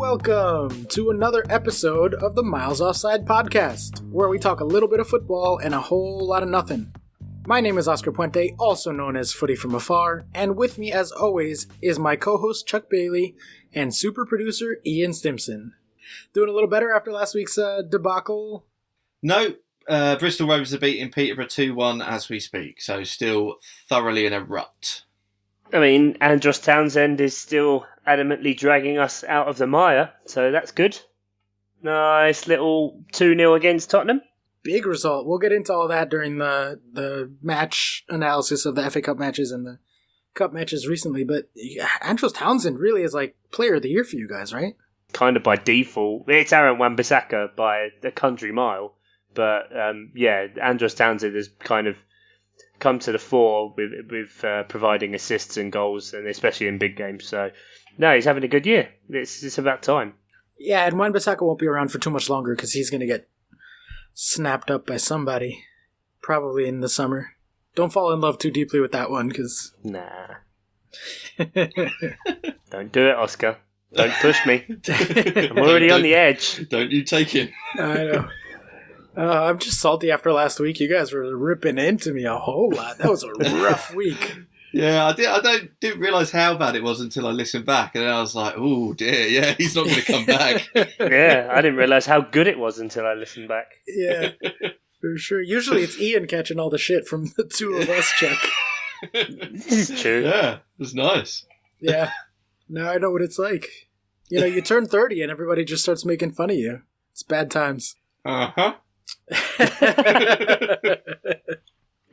welcome to another episode of the Miles Offside podcast, where we talk a little bit of football and a whole lot of nothing. My name is Oscar Puente, also known as Footy from Afar, and with me, as always, is my co-host Chuck Bailey and super producer Ian Stimson. Doing a little better after last week's debacle? No, Bristol Rovers are beating Peterborough 2-1 as we speak, so still thoroughly in a rut. I mean, Andros Townsend is still adamantly dragging us out of the mire, so that's good. Nice little 2-0 against Tottenham. Big result. We'll get into all that during the match analysis of the FA Cup matches and the Cup matches recently, but Andros Townsend really is like player of the year for you guys, right? Kind of by default. It's Aaron Wan-Bissaka by a country mile, but Andros Townsend has kind of come to the fore with providing assists and goals, and especially in big games. So, no, he's having a good year. It's about time. Yeah, and Wan-Bissaka won't be around for too much longer because he's going to get snapped up by somebody, probably in the summer. Don't fall in love too deeply with that one, because... Nah. Don't do it, Oscar. Don't push me. I'm already on the edge. Don't you take him. I know. I'm just salty after last week. You guys were ripping into me a whole lot. That was a rough week. Yeah, I didn't realise how bad it was until I listened back, and then I was like, oh dear, yeah, he's not going to come back. Yeah, I didn't realise how good it was until I listened back. Yeah, for sure. Usually it's Ian catching all the shit from the two of us, Chuck. This is true. Yeah, it was nice. Yeah, now I know what it's like. You know, you turn 30 and everybody just starts making fun of you. It's bad times. Uh-huh.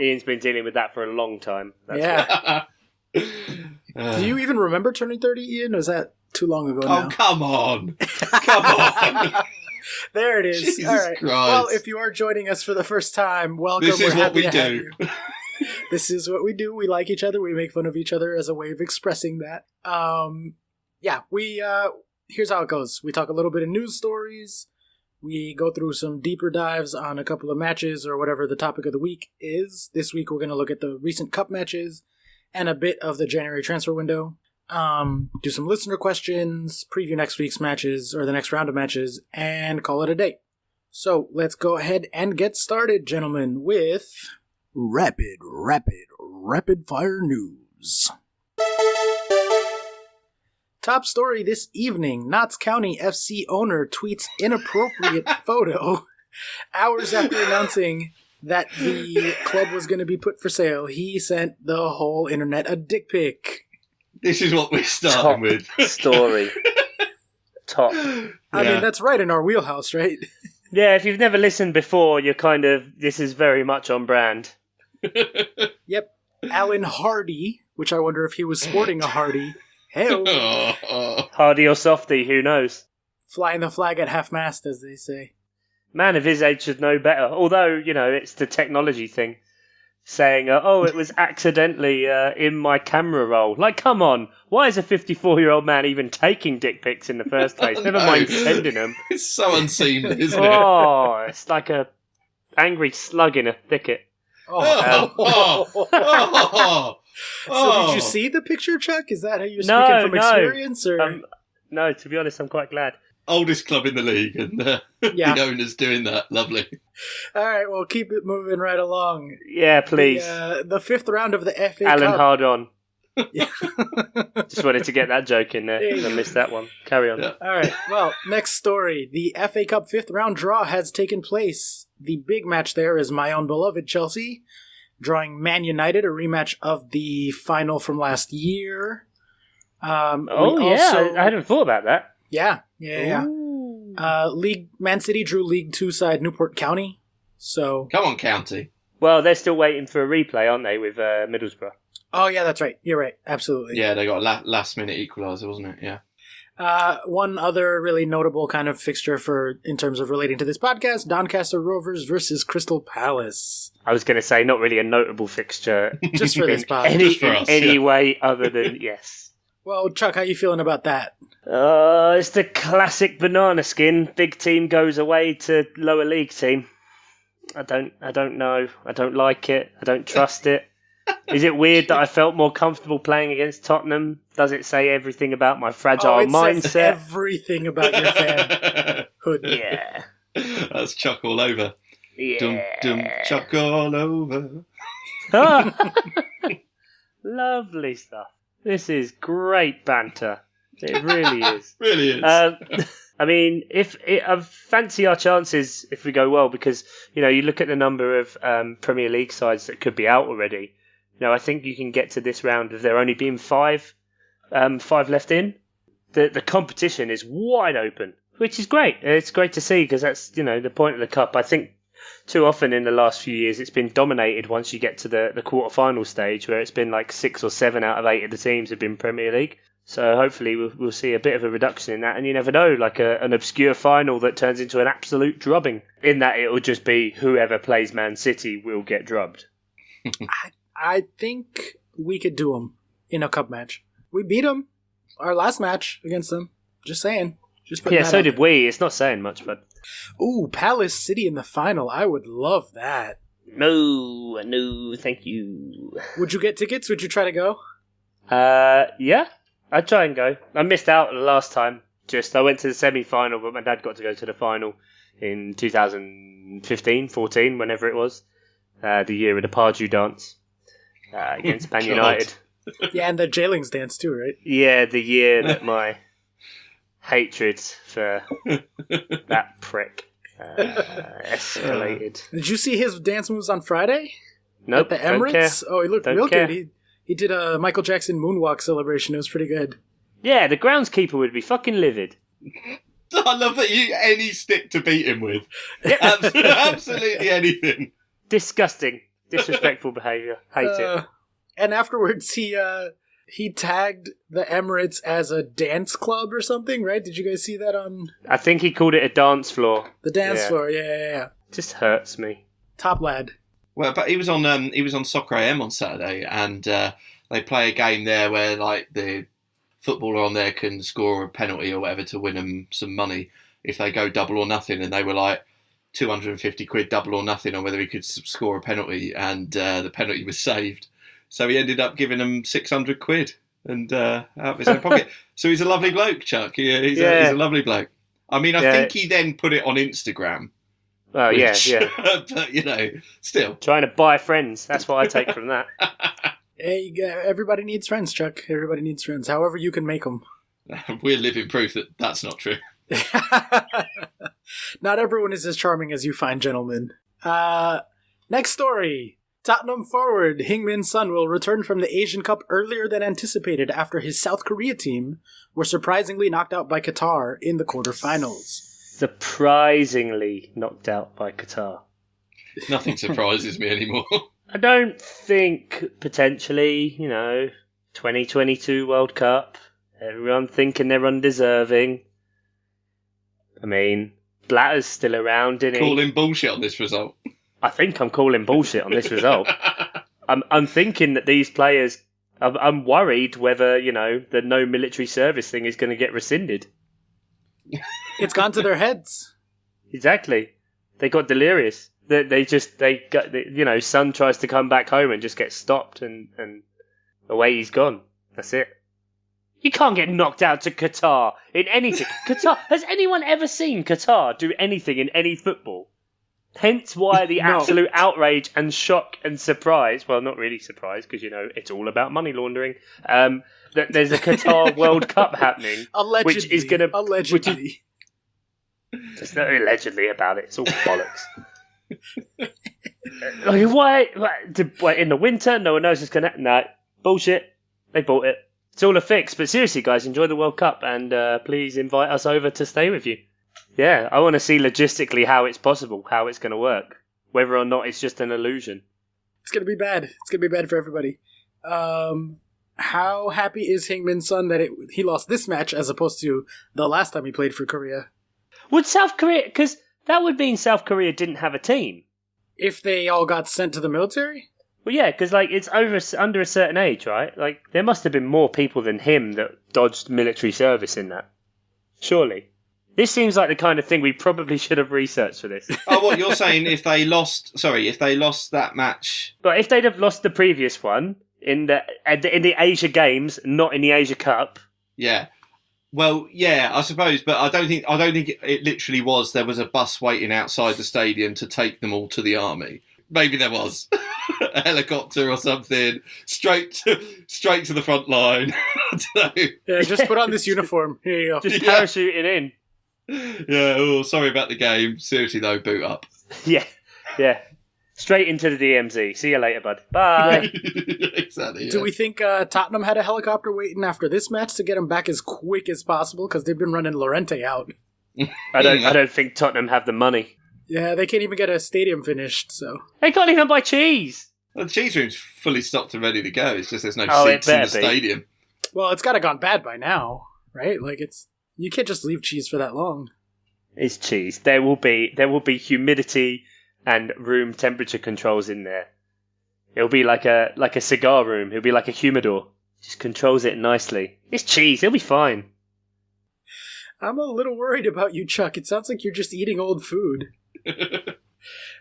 Ian's been dealing with that for a long time. That's Do you even remember turning 30, Ian? Or is that too long ago now? Oh, come on. Come on. There it is. Jesus All right. Christ. Well, if you are joining us for the first time, welcome. This is We're what we happy to have do. you. This is what we do. We like each other. We make fun of each other as a way of expressing that. Here's how it goes. We talk a little bit of news stories. We go through some deeper dives on a couple of matches or whatever the topic of the week is. This week we're going to look at the recent Cup matches and a bit of the January transfer window. Do some listener questions, preview next week's matches or the next round of matches, and call it a day. So let's go ahead and get started, gentlemen, with rapid fire news. Top story this evening, Notts County FC owner tweets inappropriate photo hours after announcing that the club was going to be put for sale. He sent the whole internet a dick pic. This is what we're starting with. Story. Top. I mean, that's right in our wheelhouse, right? Yeah, if you've never listened before, this is very much on brand. Yep. Alan Hardy, which I wonder if he was sporting a Hardy. Hell. Hardy or softy, who knows? Flying the flag at half-mast, as they say. Man of his age should know better. Although, it's the technology thing. Saying, it was accidentally in my camera roll. Like, come on. Why is a 54-year-old man even taking dick pics in the first place? Never mind sending them. It's so unseemly, isn't it? Oh, it's like a angry slug in a thicket. So did you see the picture, Chuck? Is that how you're speaking from experience? Or? No, to be honest, I'm quite glad. Oldest club in the league, and the owner's doing that. Lovely. All right, well, keep it moving right along. Yeah, please. The fifth round of the FA Alan Cup. hard on. Just wanted to get that joke in there. I missed that one. Carry on. Yeah. All right, well, next story. The FA Cup fifth round draw has taken place. The big match there is my own beloved Chelsea drawing Man United, a rematch of the final from last year. I hadn't thought about that. Yeah. Man City drew League 2 side Newport County. So come on, County. Well, they're still waiting for a replay, aren't they, with Middlesbrough? Oh, yeah, that's right. You're right. Absolutely. Yeah, they got a last-minute equaliser, wasn't it? Yeah. One other really notable kind of fixture in terms of relating to this podcast, Doncaster Rovers versus Crystal Palace. I was going to say, not really a notable fixture. Just for this podcast. Any way other than, yes. Well, Chuck, how you feeling about that? It's the classic banana skin. Big team goes away to lower league team. I don't know. I don't like it. I don't trust it. Is it weird that I felt more comfortable playing against Tottenham? Does it say everything about my fragile mindset? Says everything about your fanhood. Yeah. That's Chuck all over. Yeah. Dum, dum, Chuck all over. Lovely stuff. This is great banter. It really is. Really is. I mean, I fancy our chances if we go well, because you look at the number of Premier League sides that could be out already. I think you can get to this round with there only being five left in. The competition is wide open, which is great. It's great to see, because that's the point of the cup. I think too often in the last few years it's been dominated once you get to the quarter-final stage, where it's been like 6 or 7 out of 8 of the teams have been Premier League. So hopefully we'll see a bit of a reduction in that, and you never know, like an obscure final that turns into an absolute drubbing. In that it'll just be whoever plays Man City will get drubbed. I think we could do them in a cup match. We beat them our last match against them. Just saying. Yeah, so did we. It's not saying much, but... Ooh, Palace City in the final. I would love that. No, thank you. Would you get tickets? Would you try to go? Yeah. I'd try and go. I missed out the last time. I went to the semi-final, but my dad got to go to the final in 2015, 14, whenever it was. The year of the Pardew dance against Man United. Yeah, and the Jailings dance too, right? Yeah, the year that my hatred for that prick escalated. Did you see his dance moves on Friday? Nope. At the Emirates? Oh, he looked real care. good. He did a Michael Jackson moonwalk celebration. It was pretty good. Yeah, the groundskeeper would be fucking livid. I love that you any stick to beat him with. Yep. Absolutely anything. Disgusting. Disrespectful behaviour. Hate it. And afterwards, he tagged the Emirates as a dance club or something, right? Did you guys see that on... I think he called it a dance floor. The dance floor, yeah. Just hurts me. Top lad. Well, but he was on Soccer AM on Saturday, and they play a game there where like the footballer on there can score a penalty or whatever to win them some money if they go double or nothing, and they were like 250 quid double or nothing on whether he could score a penalty, and the penalty was saved, so he ended up giving them 600 quid and out of his own pocket. So he's a lovely bloke, Chuck. He's a lovely bloke. I mean, I think he then put it on Instagram. Oh, yeah. But, still. Trying to buy friends. That's what I take from that. Hey, everybody needs friends, Chuck. Everybody needs friends. However you can make them. We're living proof that that's not true. Not everyone is as charming as you find, gentlemen. Next story. Tottenham forward Heung-min Son will return from the Asian Cup earlier than anticipated after his South Korea team were surprisingly knocked out by Qatar in the quarterfinals. Surprisingly knocked out by Qatar. Nothing surprises me anymore. I don't think, potentially, 2022 World Cup, everyone thinking they're undeserving. I mean, Blatter's still around, isn't he? Calling bullshit on this result. I think I'm calling bullshit on this result. I'm thinking that these players... I'm worried whether, the no military service thing is going to get rescinded. It's gone to their heads. Exactly. They got delirious. Son tries to come back home and just gets stopped, and away he's gone. That's it. You can't get knocked out to Qatar in anything. Qatar, has anyone ever seen Qatar do anything in any football? Hence why the absolute outrage and shock and surprise, well, not really surprise, because, it's all about money laundering, that there's a Qatar World Cup happening. Allegedly. Which is going to... Allegedly. There's no allegedly about it. It's all bollocks. Why in the winter? No one knows it's going to... No, bullshit. They bought it. It's all a fix. But seriously, guys, enjoy the World Cup, and please invite us over to stay with you. Yeah, I want to see logistically how it's possible, how it's going to work. Whether or not it's just an illusion. It's going to be bad. It's going to be bad for everybody. How happy is Heung-min Son that he lost this match as opposed to the last time he played for Korea? Would South Korea... Because that would mean South Korea didn't have a team. If they all got sent to the military? Well, yeah, because it's under a certain age, right? There must have been more people than him that dodged military service in that. Surely. This seems like the kind of thing we probably should have researched for this. Oh, what you're saying? If they lost that match, But if they'd have lost the previous one in the Asia Games, not in the Asia Cup. yeah. Well, yeah, I suppose, but I don't think it literally was. There was a bus waiting outside the stadium to take them all to the army. Maybe there was a helicopter or something straight to the front line. I don't know. Yeah, just put on this uniform. Here you go. Just parachuting in. Yeah. Oh, sorry about the game. Seriously though, boot up. Yeah. Straight into the DMZ. See you later, bud. Bye. Exactly. Yeah. Do we think Tottenham had a helicopter waiting after this match to get him back as quick as possible? Because they've been running Llorente out. I don't think Tottenham have the money. Yeah, they can't even get a stadium finished, so... They can't even buy cheese. Well, the cheese room's fully stocked and ready to go. It's just there's no Oh, seats in the it better be. stadium. Well, it's gotta gone bad by now, right? Like, it's... You can't just leave cheese for that long. It's cheese. There will be humidity and room temperature controls in there. It'll be like a cigar room. It'll be like a humidor. Just controls it nicely. It's cheese. It'll be fine. I'm a little worried about you, Chuck. It sounds like you're just eating old food.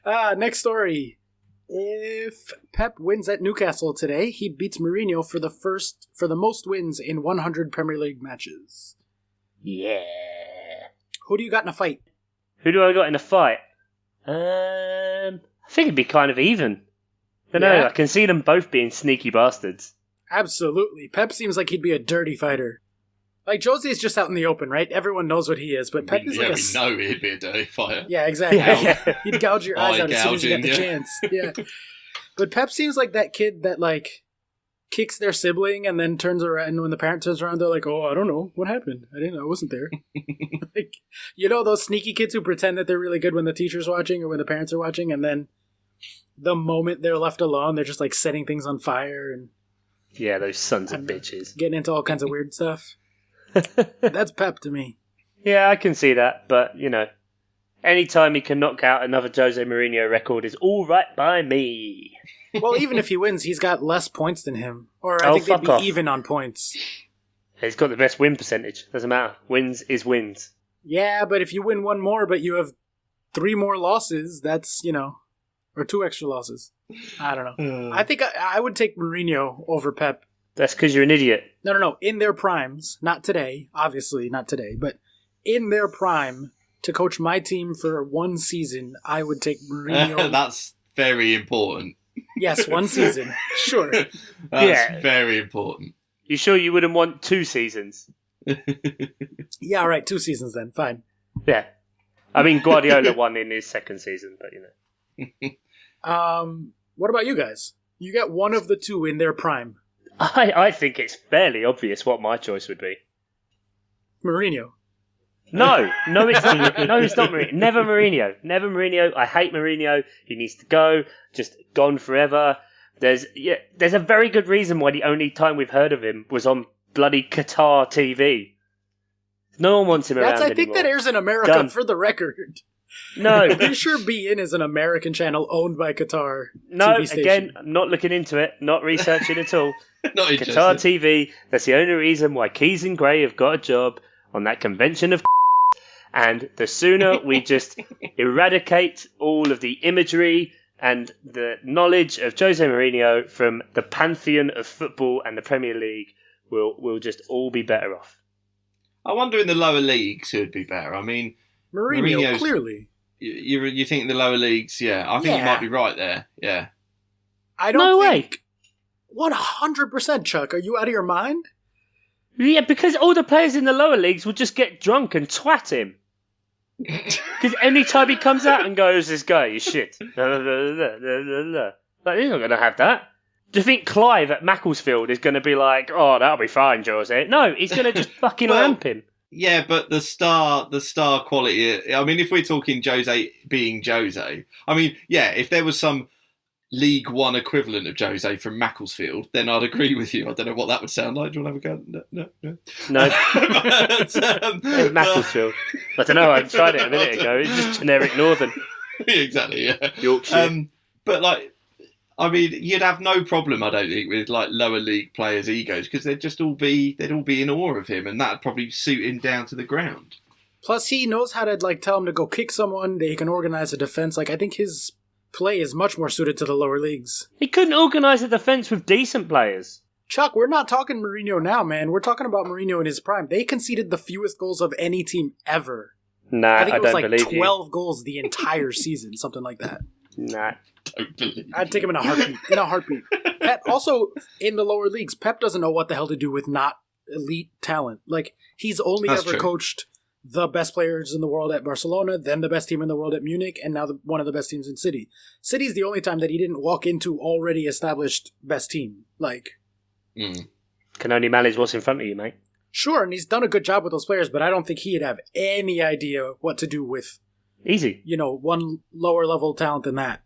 Next story. If Pep wins at Newcastle today, he beats Mourinho for the most wins in 100 Premier League matches. Yeah. Who do you got in a fight? Who do I got in a fight? I think it'd be kind of even. I don't know. Yeah. I can see them both being sneaky bastards. Absolutely. Pep seems like he'd be a dirty fighter. Like, Jose's just out in the open, right? Everyone knows what he is, but Pep is We like know he'd be a dirty fighter. Yeah, exactly. Yeah. He'd gouge your eyes Eye out as soon as you get the gouging, chance. Yeah. But Pep seems like that kid that, like, kicks their sibling and then turns around, and when the parent turns around, they're like, oh, I don't know. What happened? I wasn't there. Like, you know those sneaky kids who pretend that they're really good when the teacher's watching or when the parents are watching, and then the moment they're left alone, they're just, like, setting things on fire and Yeah, those sons of bitches. getting into all kinds of weird stuff. That's Pep to me. Yeah, I can see that, but, you know, anytime he can knock out another Jose Mourinho record is all right by me. Well, even if he wins, he's got less points than him. Or I Oh, think they'd fuck be off. even on points. He's got the best win percentage. Doesn't matter. Wins is wins. Yeah, but if you win one more, but you have 3 more losses, that's, or 2 extra losses. I don't know. I think I would take Mourinho over Pep. That's because you're an idiot. No. In their primes. Not today. Obviously, not today. But in their prime, to coach my team for 1 season, I would take Mourinho. That's very important. Yes, 1 season. Sure. That's Yeah. very important. You sure you wouldn't want 2 seasons? Yeah, all right. 2 seasons then. Fine. Yeah. I mean, Guardiola won in his 2nd season, but, What about you guys? You get one of the 2 in their prime. I think it's fairly obvious what my choice would be. Mourinho. No, it's not. No, it's not Mourinho. Never Mourinho. I hate Mourinho. He needs to go. Just gone forever. There's a very good reason why the only time we've heard of him was on bloody Qatar TV. No one wants him around I think anymore. that airs in America, Done. for the record. No, I'm pretty sure BeIN is an American channel owned by Qatar no. TV station. Again, I'm not looking into it. Not researching at all. Not interested. Qatar TV. That's the only reason why Keys and Gray have got a job on that convention of. And the sooner we just eradicate all of the imagery and the knowledge of Jose Mourinho from the pantheon of football and the Premier League, we'll just all be better off. I wonder in the lower leagues who'd be better. I mean, Mourinho, Mourinho's- clearly. you think in the lower leagues? Yeah, I think you Yeah. might be right there. Yeah. I don't No think... 100%, Chuck. Are you out of your mind? Yeah, because all the players in the lower leagues will just get drunk and twat him. Because any time he comes out and goes, this guy is shit. Like, he's not going to have that. Do you think Clive at Macclesfield is going to be like, oh, that'll be fine, Jose? No, he's going to just fucking Well- lamp him. Yeah, but the star quality. I mean, if we're talking Jose being Jose, I mean, yeah, if there was some League One equivalent of Jose from Macclesfield, then I'd agree with you. I don't know what that would sound like. Do you want to have a go? No. No, But, Macclesfield. I don't know, I tried it a minute ago. It's just generic Northern. Exactly, yeah. Yorkshire. But like, I mean, you'd have no problem, I don't think, with like lower league players' egos because they'd all be in awe of him, and that'd probably suit him down to the ground. Plus, he knows how to tell him to go kick someone. That he can organize a defense. I think his play is much more suited to the lower leagues. He couldn't organise a defence with decent players. Chuck, we're not talking Mourinho now, man. We're talking about Mourinho in his prime. They conceded the fewest goals of any team ever. Nah, I think it was don't believe 12 goals the entire season, something like that. Nah. I'd take him in a heartbeat. Pep, also, in the lower leagues, Pep doesn't know what the hell to do with not elite talent. He's only ever coached the best players in the world at Barcelona, then the best team in the world at Munich, and now one of the best teams in City. City's the only time that he didn't walk into already established best team. Can only manage what's in front of you, mate. Sure, and he's done a good job with those players, but I don't think he'd have any idea what to do with easy. One lower level talent than that.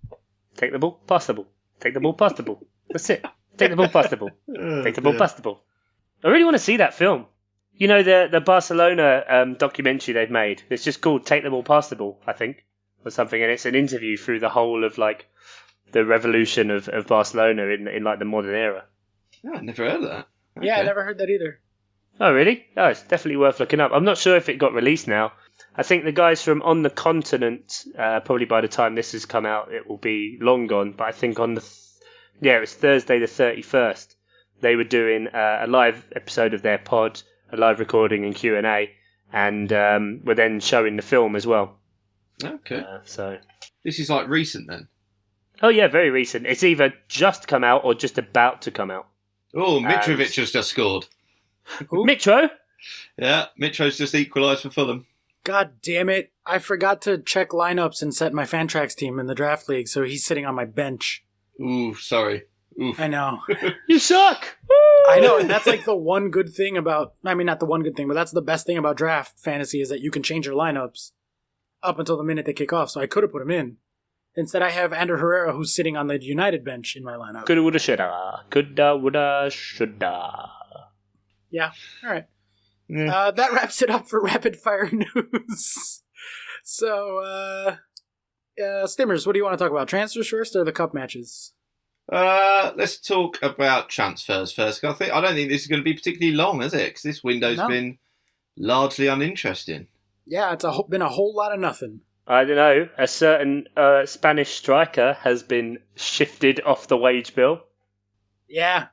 Take the ball, pass the ball. Take the ball, pass the ball. That's it. Take the ball, pass the ball. Take the ball, pass the ball. I really want to see that film. The Barcelona documentary they've made. It's just called "Take the Ball, Pass the Ball," I think, or something, and it's an interview through the whole of the revolution of Barcelona in the modern era. Yeah, I never heard of that. Okay. Yeah, I never heard that either. Oh, really? Oh, it's definitely worth looking up. I'm not sure if it got released now. I think the guys from On the Continent, probably by the time this has come out, it will be long gone. But I think on it was Thursday the 31st, they were doing a live episode of their pod, a live recording and Q&A, and were then showing the film as well. Okay. So this is recent then? Oh, yeah, very recent. It's either just come out or just about to come out. Oh, Mitrovic has just scored. Mitro? Yeah, Mitro's just equalised for Fulham. God damn it. I forgot to check lineups and set my Fantrax team in the draft league, so he's sitting on my bench. Ooh, sorry. Oof. I know. You suck! I know, and that's the one good thing about... I mean, not the one good thing, but that's the best thing about draft fantasy is that you can change your lineups up until the minute they kick off, so I could have put him in. Instead, I have Ander Herrera, who's sitting on the United bench in my lineup. Coulda, woulda, shoulda. Coulda, woulda, shoulda. Yeah, all right. Yeah. That wraps it up for rapid fire news. So, Stimmers, what do you want to talk about? Transfers first or the cup matches? Let's talk about transfers first. I don't think this is going to be particularly long, is it? Because this window's been largely uninteresting. Yeah, it's been a whole lot of nothing. I don't know. A certain Spanish striker has been shifted off the wage bill. Yeah,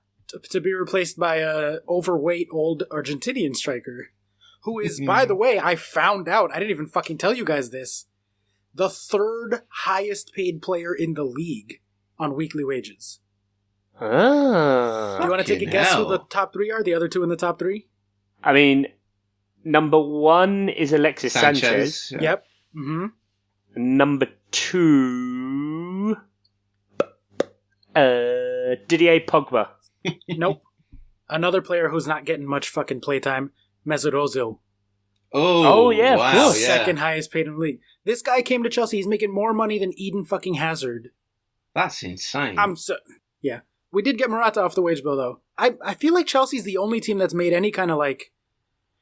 to be replaced by a overweight old Argentinian striker, who is, by the way, I found out, I didn't even fucking tell you guys this, the third highest paid player in the league on weekly wages. Ah. Do you want to take a guess who the top three are? The other two in the top three? I mean, number one is Alexis Sanchez. Yeah. Yep. Mm-hmm. Number two, Didier Pogba. Nope. Another player who's not getting much fucking playtime, Mesut Ozil. Oh yeah, wow, second highest paid in the league. This guy came to Chelsea. He's making more money than Eden fucking Hazard. That's insane. Yeah. We did get Morata off the wage bill though. I feel like Chelsea's the only team that's made any kind of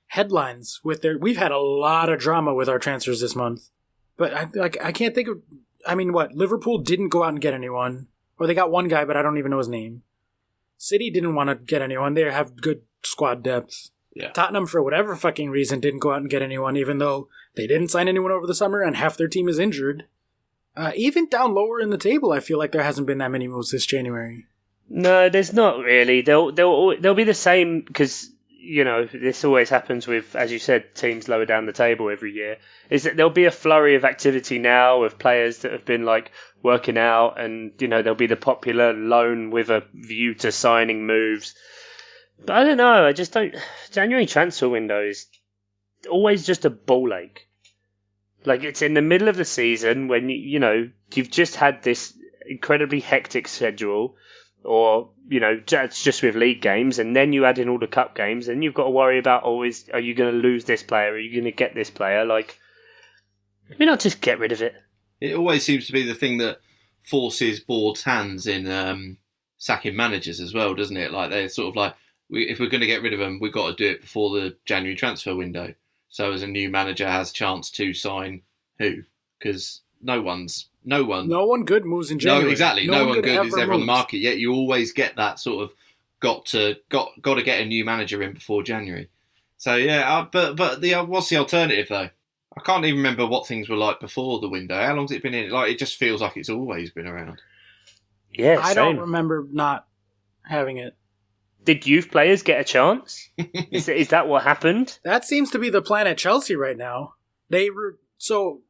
headlines with their. We've had a lot of drama with our transfers this month, but I can't think of. I mean, what Liverpool didn't go out and get anyone, or they got one guy, but I don't even know his name. City didn't want to get anyone. They have good squad depth. Yeah. Tottenham, for whatever fucking reason, didn't go out and get anyone, even though they didn't sign anyone over the summer and half their team is injured. Even down lower in the table, I feel like there hasn't been that many moves this January. No, there's not really. They'll be the same because, this always happens with, as you said, teams lower down the table every year, is that there'll be a flurry of activity now of players that have been working out and, there'll be the popular loan with a view to signing moves. But I don't know, I just don't... January transfer window is always just a ball ache. It's in the middle of the season when, you've just had this incredibly hectic schedule, or, it's just with league games, and then you add in all the cup games, and you've got to worry about always, are you going to lose this player? Are you going to get this player? Why not just get rid of it? It always seems to be the thing that forces boards' hands in sacking managers as well, doesn't it? They're sort of if we're going to get rid of them, we've got to do it before the January transfer window. So as a new manager has a chance to sign who? Because no one good moves in January. No, exactly. No one good is ever on the market. Yet you always get that sort of got to get a new manager in before January. So yeah, but what's the alternative though? I can't even remember what things were like before the window. How long's it been in? Like, it just feels like it's always been around. Yeah, I same. don't remember not having it. Did youth players get a chance? Is that what happened? That seems to be the plan at Chelsea right now. So,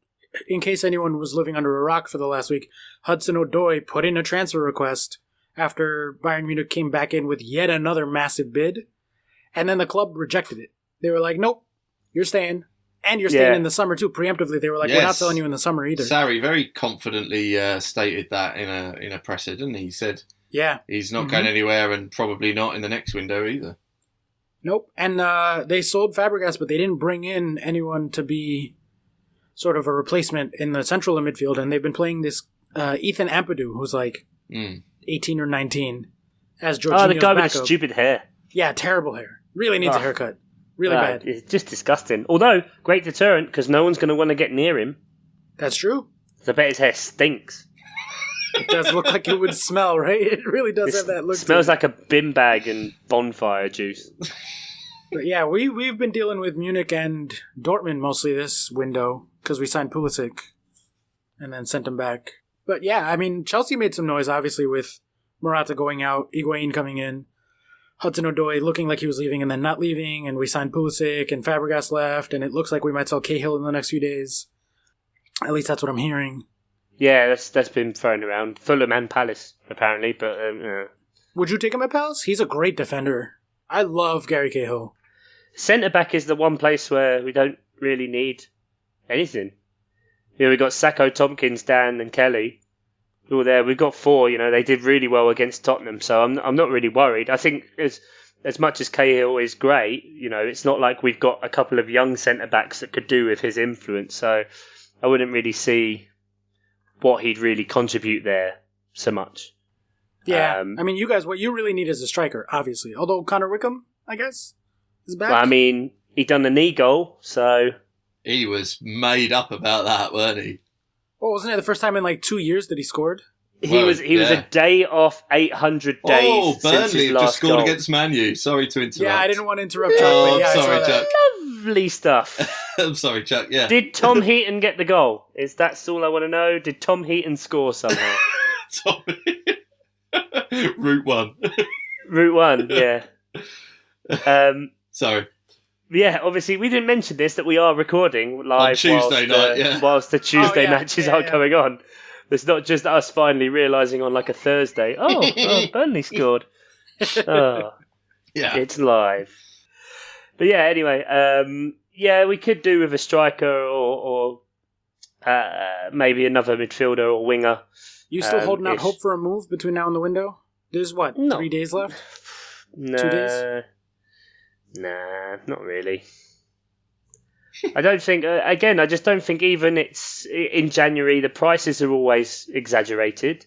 in case anyone was living under a rock for the last week, Hudson-Odoi put in a transfer request after Bayern Munich came back in with yet another massive bid, and then the club rejected it. They were like, nope, you're staying. And you're staying in the summer too. Preemptively, they were like, "We're not selling you in the summer either." Sarri very confidently stated that in a presser, didn't he? He said, "Yeah, he's not going anywhere, and probably not in the next window either." Nope. And they sold Fabregas, but they didn't bring in anyone to be sort of a replacement in the central midfield. And they've been playing this Ethan Ampadu, who's like 18 or 19, as Jorginho's the guy with backup. the stupid hair. Yeah, terrible hair. Really needs a haircut. Really bad. It's just disgusting. Although, great deterrent, because no one's going to want to get near him. That's true. I bet his hair stinks. It does look like it would smell, right? It really does have that look. It smells like a bin bag and bonfire juice. But yeah, we've been dealing with Munich and Dortmund mostly this window, because we signed Pulisic and then sent him back. But yeah, I mean, Chelsea made some noise, obviously, with Morata going out, Higuain coming in, Hudson-Odoi looking like he was leaving and then not leaving, and we signed Pulisic, and Fabregas left, and it looks like we might sell Cahill in the next few days. At least that's what I'm hearing. Yeah, that's been thrown around. Fulham and Palace, apparently, but... Would you take him at Palace? He's a great defender. I love Gary Cahill. Centre-back is the one place where we don't really need anything. You know, we've got Sacco, Tompkins, Dan and Kelly. All there. We've got 4, they did really well against Tottenham, so I'm not really worried. I think as much as Cahill is great, it's not like we've got a couple of young centre-backs that could do with his influence, so I wouldn't really see what he'd really contribute there so much. Yeah, I mean, you guys, what you really need is a striker, obviously. Although Connor Wickham, I guess, is back. Well, I mean, he done the knee goal, so... He was made up about that, weren't he? Well, wasn't it the first time in 2 years that he scored? He was a day off 800 days. Oh, Burnley have just scored goal. against Man U. Sorry to interrupt. Yeah, I didn't want to interrupt Chuck. Oh, but yeah, I'm sorry, Chuck. Lovely stuff. I'm sorry, Chuck. Yeah. Did Tom Heaton get the goal? That's all I want to know. Did Tom Heaton score somehow? Route 1. Route 1, yeah. Sorry. Yeah, obviously, we didn't mention this, that we are recording live on Tuesday night, whilst the Tuesday matches are going on. It's not just us finally realising on a Thursday, Burnley scored. Oh, yeah. It's live. But yeah, anyway, we could do with a striker or maybe another midfielder or winger. You still holding out hope for a move between now and the window? There's 3 days left? Nah, 2 days? Nah, not really. I don't think, I just don't think even it's in January, the prices are always exaggerated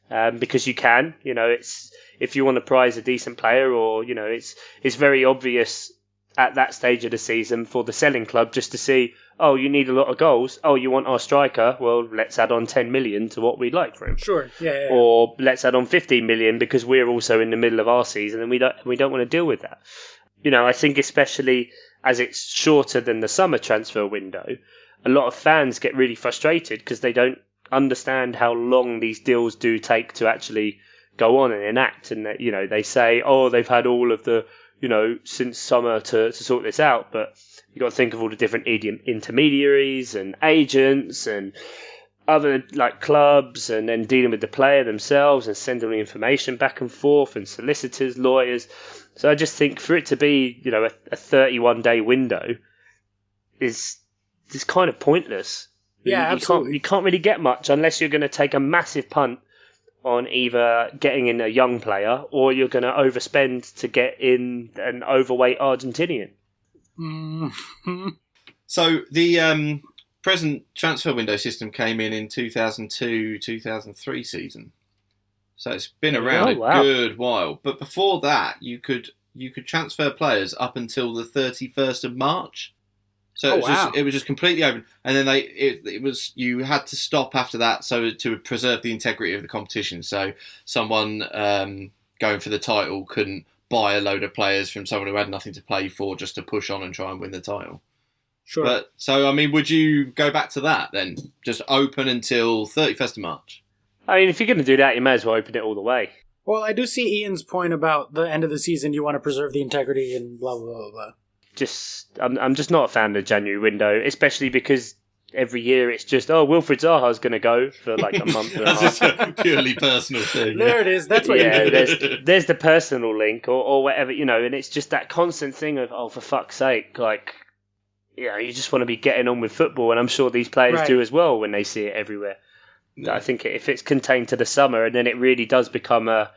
because you can, it's if you want to prize a decent player or, it's very obvious at that stage of the season for the selling club just to see, you need a lot of goals. You want our striker? Well, let's add on 10 million to what we'd like for him. Sure, yeah. Or let's add on 15 million because we're also in the middle of our season and we don't want to deal with that. I think especially as it's shorter than the summer transfer window, a lot of fans get really frustrated because they don't understand how long these deals do take to actually go on and enact. And that, they say, they've had all of the, since summer to sort this out. But you've got to think of all the different intermediaries and agents and other clubs, and then dealing with the player themselves and sending the information back and forth, and solicitors, lawyers. So I just think for it to be, a 31-day window is kind of pointless. Yeah, absolutely. You can't really get much unless you're going to take a massive punt on either getting in a young player or you're going to overspend to get in an overweight Argentinian. Mm-hmm. So the present transfer window system came in 2002-2003 season. So it's been around good while. But before that, you could transfer players up until the 31st of March. So it was just completely open. And then you had to stop after that so to preserve the integrity of the competition. So someone going for the title couldn't buy a load of players from someone who had nothing to play for just to push on and try and win the title. Sure. But so, I mean, would you go back to that then? Just open until 31st of March? I mean, if you're going to do that, you may as well open it all the way. Well, I do see Ian's point about the end of the season. You want to preserve the integrity and blah blah blah blah. I'm just not a fan of the January window, especially because every year it's just, Wilfried Zaha's going to go for like a month and a half. That's just a purely personal thing. There it is. That's what you do. There's the personal link or whatever, and it's just that constant thing of, for fuck's sake, like, you just want to be getting on with football, and I'm sure these players do as well when they see it everywhere. I think if it's contained to the summer, and then it really does become a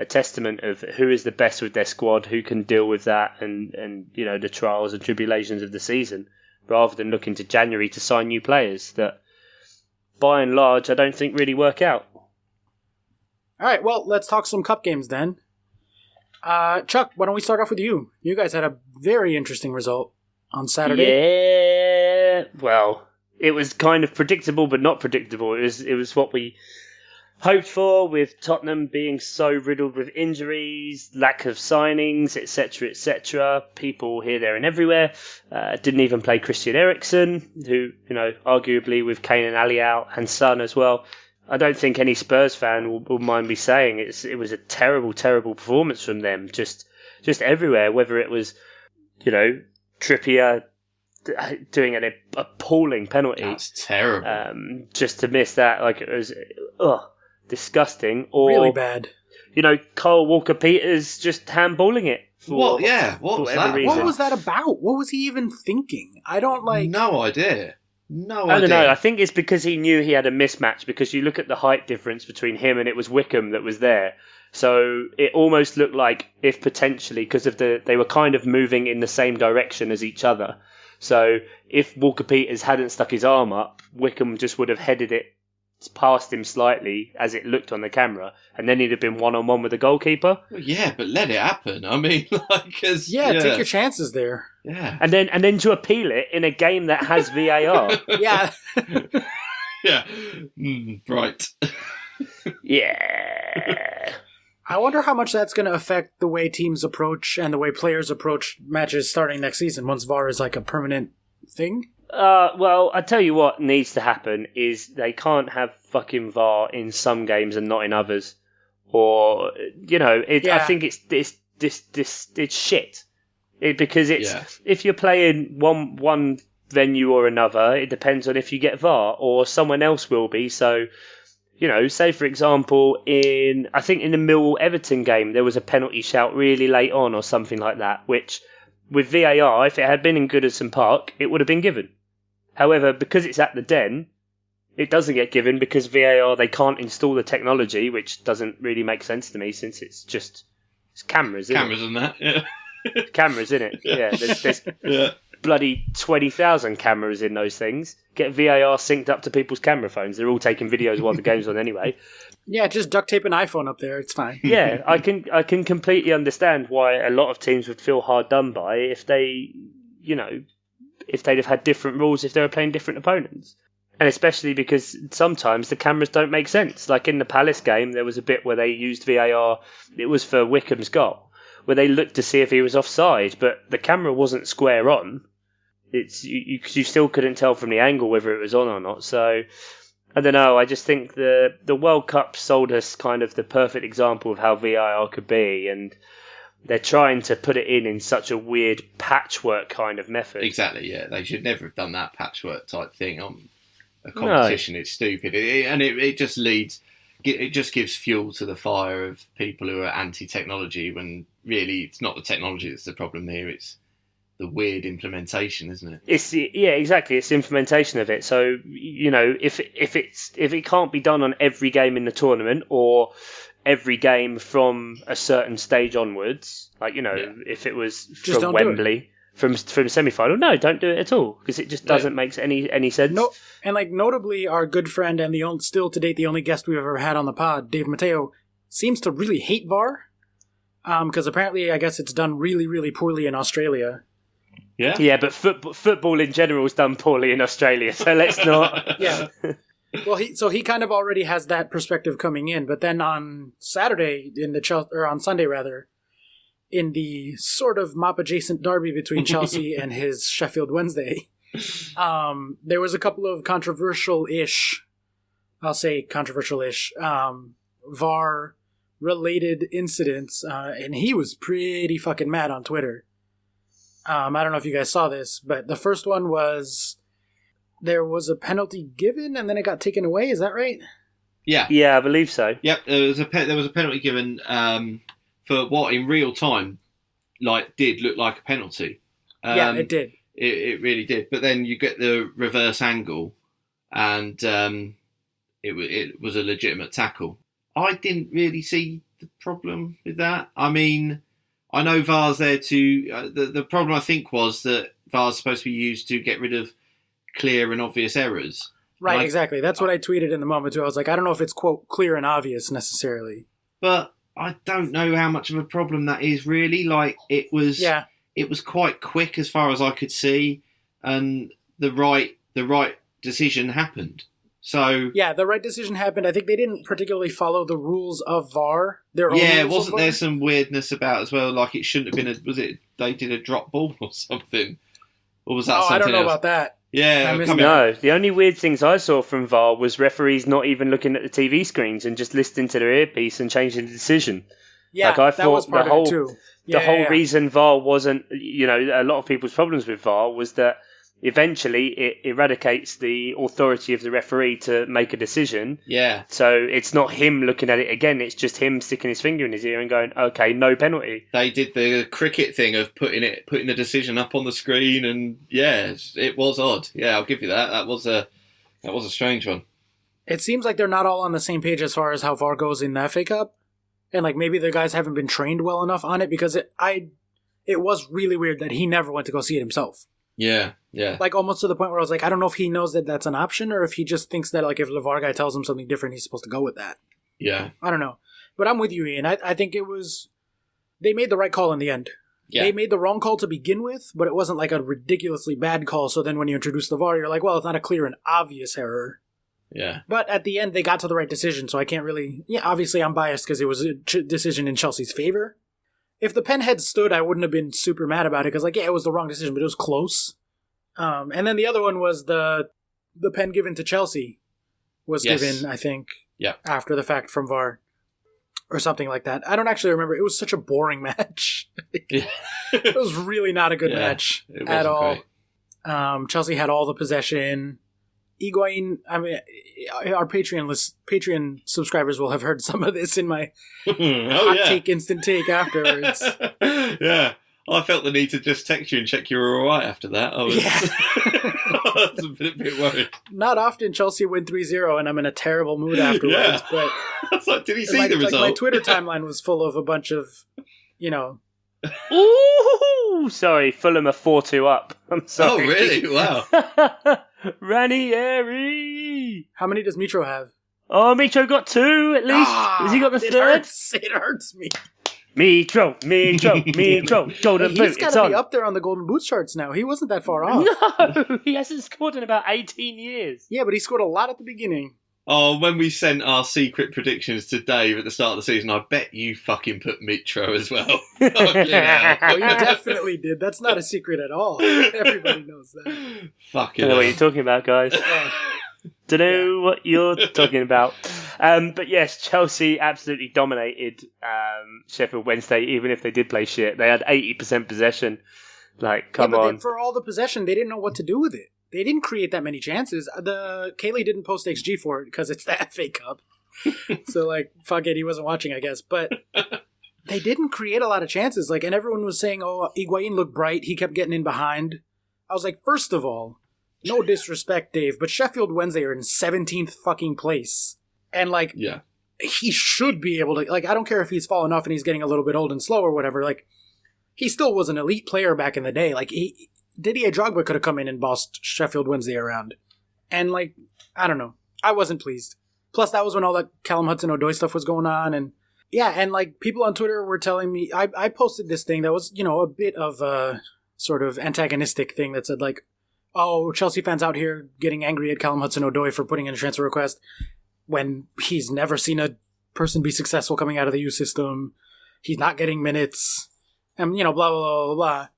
testament of who is the best with their squad, who can deal with that, and the trials and tribulations of the season, rather than looking to January to sign new players that, by and large, I don't think really work out. All right, well, let's talk some cup games then. Chuck, why don't we start off with you? You guys had a very interesting result on Saturday. Yeah, well, it was kind of predictable, but not predictable. It was what we hoped for, with Tottenham being so riddled with injuries, lack of signings, etc., etc. People here, there, and everywhere. Didn't even play Christian Eriksen, who, arguably with Kane and Ali out, and Son as well. I don't think any Spurs fan will mind me saying it was a terrible, terrible performance from them. Just everywhere. Whether it was, Trippier doing an appalling penalty. That's terrible. Just to miss that, like, it was disgusting. Or really bad. Kyle Walker-Peters just handballing it. What was that? Reason. What was that about? What was he even thinking? I don't like... No idea. I don't know. I think it's because he knew he had a mismatch, because you look at the height difference between him and it was Wickham that was there. So it almost looked like if potentially, because of they were kind of moving in the same direction as each other. So if Walker-Peters hadn't stuck his arm up, Wickham just would have headed it past him slightly as it looked on the camera, and then he'd have been one-on-one with the goalkeeper. Well, yeah, but let it happen. I mean, take your chances there. Yeah, and then to appeal it in a game that has VAR. Yeah, yeah, right. Yeah. I wonder how much that's going to affect the way teams approach and the way players approach matches starting next season, once VAR is like a permanent thing. Well, I tell you what needs to happen is they can't have fucking VAR in some games and not in others. Or, I think it's shit. Because if you're playing one venue or another, it depends on if you get VAR, or someone else will be. So, say for example, I think in the Millwall-Everton game, there was a penalty shout really late on or something like that, which with VAR, if it had been in Goodison Park, it would have been given. However, because it's at the Den, it doesn't get given because VAR, they can't install the technology, which doesn't really make sense to me, since it's cameras, isn't it? Cameras and that, yeah. Cameras, isn't it? Yeah, there's bloody 20,000 cameras in those things. Get VAR synced up to people's camera phones. They're all taking videos while the game's on anyway. Yeah, just duct tape an iPhone up there. It's fine. Yeah, I can completely understand why a lot of teams would feel hard done by if they, if they'd have had different rules if they were playing different opponents. And especially because sometimes the cameras don't make sense. Like in the Palace game, there was a bit where they used VAR. It was for Wickham's goal, where they looked to see if he was offside, but the camera wasn't square on. You still couldn't tell from the angle whether it was on or not. So I don't know. I just think the World Cup sold us kind of the perfect example of how VAR could be, and they're trying to put it in such a weird patchwork kind of method. Exactly. Yeah, they should never have done that patchwork type thing on a competition. No. It's stupid, it just leads. It just gives fuel to the fire of people who are anti-technology, when really it's not the technology that's the problem here. It's the weird implementation, isn't it? Exactly. It's the implementation of it. So, if it can't be done on every game in the tournament, or every game from a certain stage onwards, if it was just from Wembley, from semi-final, no, don't do it at all, because it just doesn't make any sense. No, and notably, our good friend and still to date the only guest we've ever had on the pod, Dave Mateo, seems to really hate VAR, because apparently, I guess it's done really, really poorly in Australia. Yeah. Yeah, but football in general is done poorly in Australia, so let's not. Yeah. Well, he kind of already has that perspective coming in, but then on Saturday on Sunday rather, in the sort of mop adjacent derby between Chelsea and his Sheffield Wednesday, There was a couple of controversial-ish, I'll say controversial-ish, VAR-related incidents, and he was pretty fucking mad on Twitter. I don't know if you guys saw this, but the first one was there was a penalty given and then it got taken away. Is that right? Yeah. Yeah, I believe so. Yep, there was a penalty given for what in real time did look like a penalty. Yeah, it did. It really did. But then you get the reverse angle and it was a legitimate tackle. I didn't really see the problem with that. I mean, I know VAR's there to... the problem, I think, was that VAR's supposed to be used to get rid of clear and obvious errors. Right, exactly. That's what I tweeted in the moment, too. I was like, I don't know if it's, quote, clear and obvious, necessarily. But I don't know how much of a problem that is, really. It was quite quick as far as I could see, and the right decision happened. So yeah, the right decision happened. I think they didn't particularly follow the rules of VAR. Wasn't there some weirdness about as well? Like it shouldn't have been they did a drop ball or something, or was that something I don't know else? About that. Yeah, no. The only weird things I saw from VAR was referees not even looking at the TV screens and just listening to their earpiece and changing the decision. Yeah, I thought that was part of it too. The whole reason VAR wasn't, a lot of people's problems with VAR was that eventually it eradicates the authority of the referee to make a decision. Yeah. So it's not him looking at it again, it's just him sticking his finger in his ear and going, okay, no penalty. They did the cricket thing of putting the decision up on the screen, and yeah, it was odd. Yeah, I'll give you that. That was a strange one. It seems like they're not all on the same page as far as how VAR goes in the FA Cup. And maybe the guys haven't been trained well enough on it, because it was really weird that he never went to go see it himself. Yeah. Almost to the point where I was like, I don't know if he knows that that's an option, or if he just thinks that, if the VAR guy tells him something different, he's supposed to go with that. Yeah. I don't know. But I'm with you, Ian. I think they made the right call in the end. Yeah. They made the wrong call to begin with, but it wasn't a ridiculously bad call, so then when you introduce the VAR, you're like, well, it's not a clear and obvious error. Yeah. But at the end, they got to the right decision, so I can't really... Yeah, obviously I'm biased because it was a decision in Chelsea's favor. If the pen had stood, I wouldn't have been super mad about it, because, it was the wrong decision, but it was close. And then the other one was the pen given to Chelsea was given, I think, after the fact from VAR. Or something like that. I don't actually remember. It was such a boring match. It was really not a good match at all. Chelsea had all the possession. Higuain, our Patreon subscribers will have heard some of this in my take, instant take afterwards. Yeah. I felt the need to just text you and check you were all right after that. I was a bit worried. Not often Chelsea win 3-0 and I'm in a terrible mood afterwards. But I was like, did he see the result? My Twitter timeline was full of a bunch of, Ooh, sorry, Fulham are 4-2 up. I'm sorry. Oh, really? Wow. Ranieri. How many does Mitro have? Oh, Mitro got 2 at least. Has he got the third? It hurts me. Mitro, golden boot. He's got to be up there on the golden boot charts now. He wasn't that far off. No, he hasn't scored in about 18 years. Yeah, but he scored a lot at the beginning. Oh, when we sent our secret predictions to Dave at the start of the season, I bet you fucking put Mitro as well. Oh, you definitely did. That's not a secret at all. Everybody knows that. Fucking I know what you're talking about, guys. Don't know what you're talking about. But yes, Chelsea absolutely dominated Sheffield Wednesday, even if they did play shit. They had 80% possession. Come on. For all the possession, they didn't know what to do with it. They didn't create that many chances. Kaylee didn't post XG for it because it's the FA Cup. So, fuck it, he wasn't watching, I guess. But they didn't create a lot of chances. And everyone was saying, oh, Higuain looked bright. He kept getting in behind. I was like, first of all, no disrespect, Dave, but Sheffield Wednesday are in 17th fucking place. And, he should be able to... I don't care if he's fallen off and he's getting a little bit old and slow or whatever. He still was an elite player back in the day. Didier Drogba could have come in and bossed Sheffield Wednesday around. And, I don't know. I wasn't pleased. Plus, that was when all that Callum Hudson-Odoi stuff was going on. And, yeah, and, people on Twitter were telling me... I posted this thing that was, a bit of a sort of antagonistic thing that said, oh, Chelsea fans out here getting angry at Callum Hudson-Odoi for putting in a transfer request when he's never seen a person be successful coming out of the youth system. He's not getting minutes. And, blah, blah, blah, blah, blah.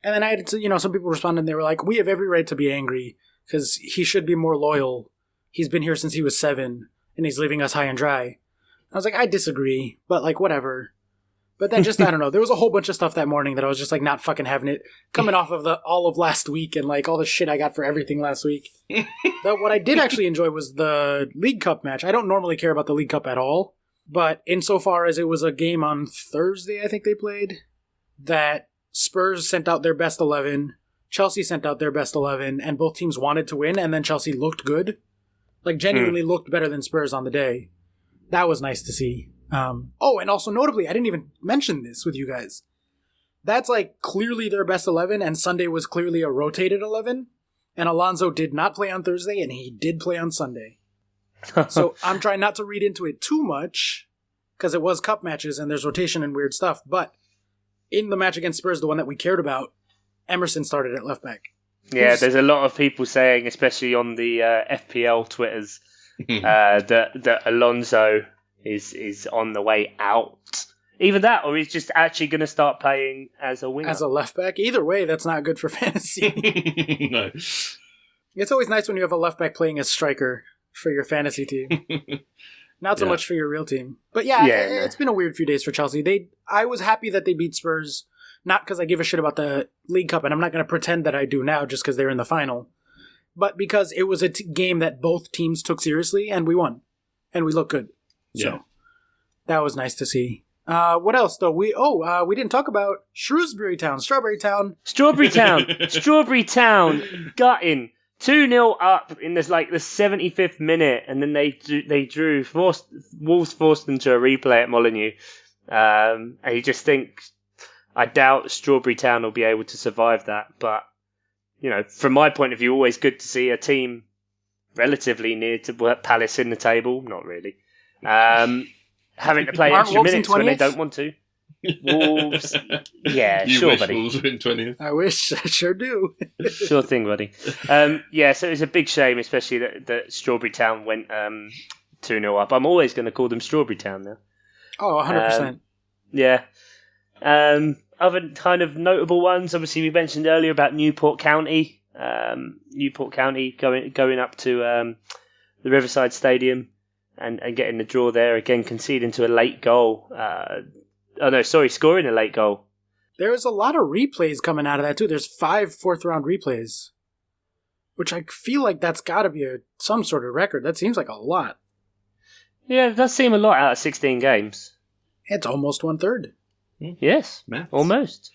And then I had, some people responded and they were like, we have every right to be angry because he should be more loyal. He's been here since he was 7 and he's leaving us high and dry. I was like, I disagree, but like, whatever. But then just, I don't know, there was a whole bunch of stuff that morning that I was just like not fucking having it, coming off of all of last week and like all the shit I got for everything last week. What I did actually enjoy was the League Cup match. I don't normally care about the League Cup at all, but insofar as it was a game on Thursday, I think they played, that Spurs sent out their best 11, Chelsea sent out their best 11, and both teams wanted to win, and then Chelsea looked good. Like, genuinely looked better than Spurs on the day. That was nice to see. And also notably, I didn't even mention this with you guys. That's like clearly their best 11, and Sunday was clearly a rotated 11. And Alonso did not play on Thursday, and he did play on Sunday. So I'm trying not to read into it too much, because it was cup matches and there's rotation and weird stuff. But in the match against Spurs, the one that we cared about, Emerson started at left back. Yeah, there's a lot of people saying, especially on the FPL Twitters, that Alonso is on the way out. Either that, or he's just actually going to start playing as a winger. As a left back. Either way, that's not good for fantasy. No. It's always nice when you have a left back playing as striker for your fantasy team. Not so much for your real team. But it's been a weird few days for Chelsea. I was happy that they beat Spurs, not because I give a shit about the League Cup, and I'm not going to pretend that I do now just because they're in the final, but because it was a game that both teams took seriously, and we won. And we looked good. So that was nice to see. What else, though? We didn't talk about Shrewsbury Town, Strawberry Town. Strawberry Town, gutting. 2-0 up in the 75th minute, and then they drew. Wolves forced them to a replay at Molineux. And you just think, I doubt Strawberry Town will be able to survive that. But, from my point of view, always good to see a team relatively near to Palace in the table. Not really. Having to play extra minutes when they don't want to. Wolves, you wish buddy. Wolves win 20th. I wish, I sure do. Sure thing, buddy. So it was a big shame, especially that Strawberry Town went 2-0 up. I'm always going to call them Strawberry Town now. Oh, 100%. Other kind of notable ones, obviously we mentioned earlier about Newport County. Newport County going up to the Riverside Stadium and getting the draw there, again conceding to a late goal. Scoring a late goal. There's a lot of replays coming out of that, too. There's 5 fourth-round replays, which I feel like that's got to be some sort of record. That seems like a lot. Yeah, it does seem a lot out of 16 games. It's almost 1/3. Yes, Maths. Almost.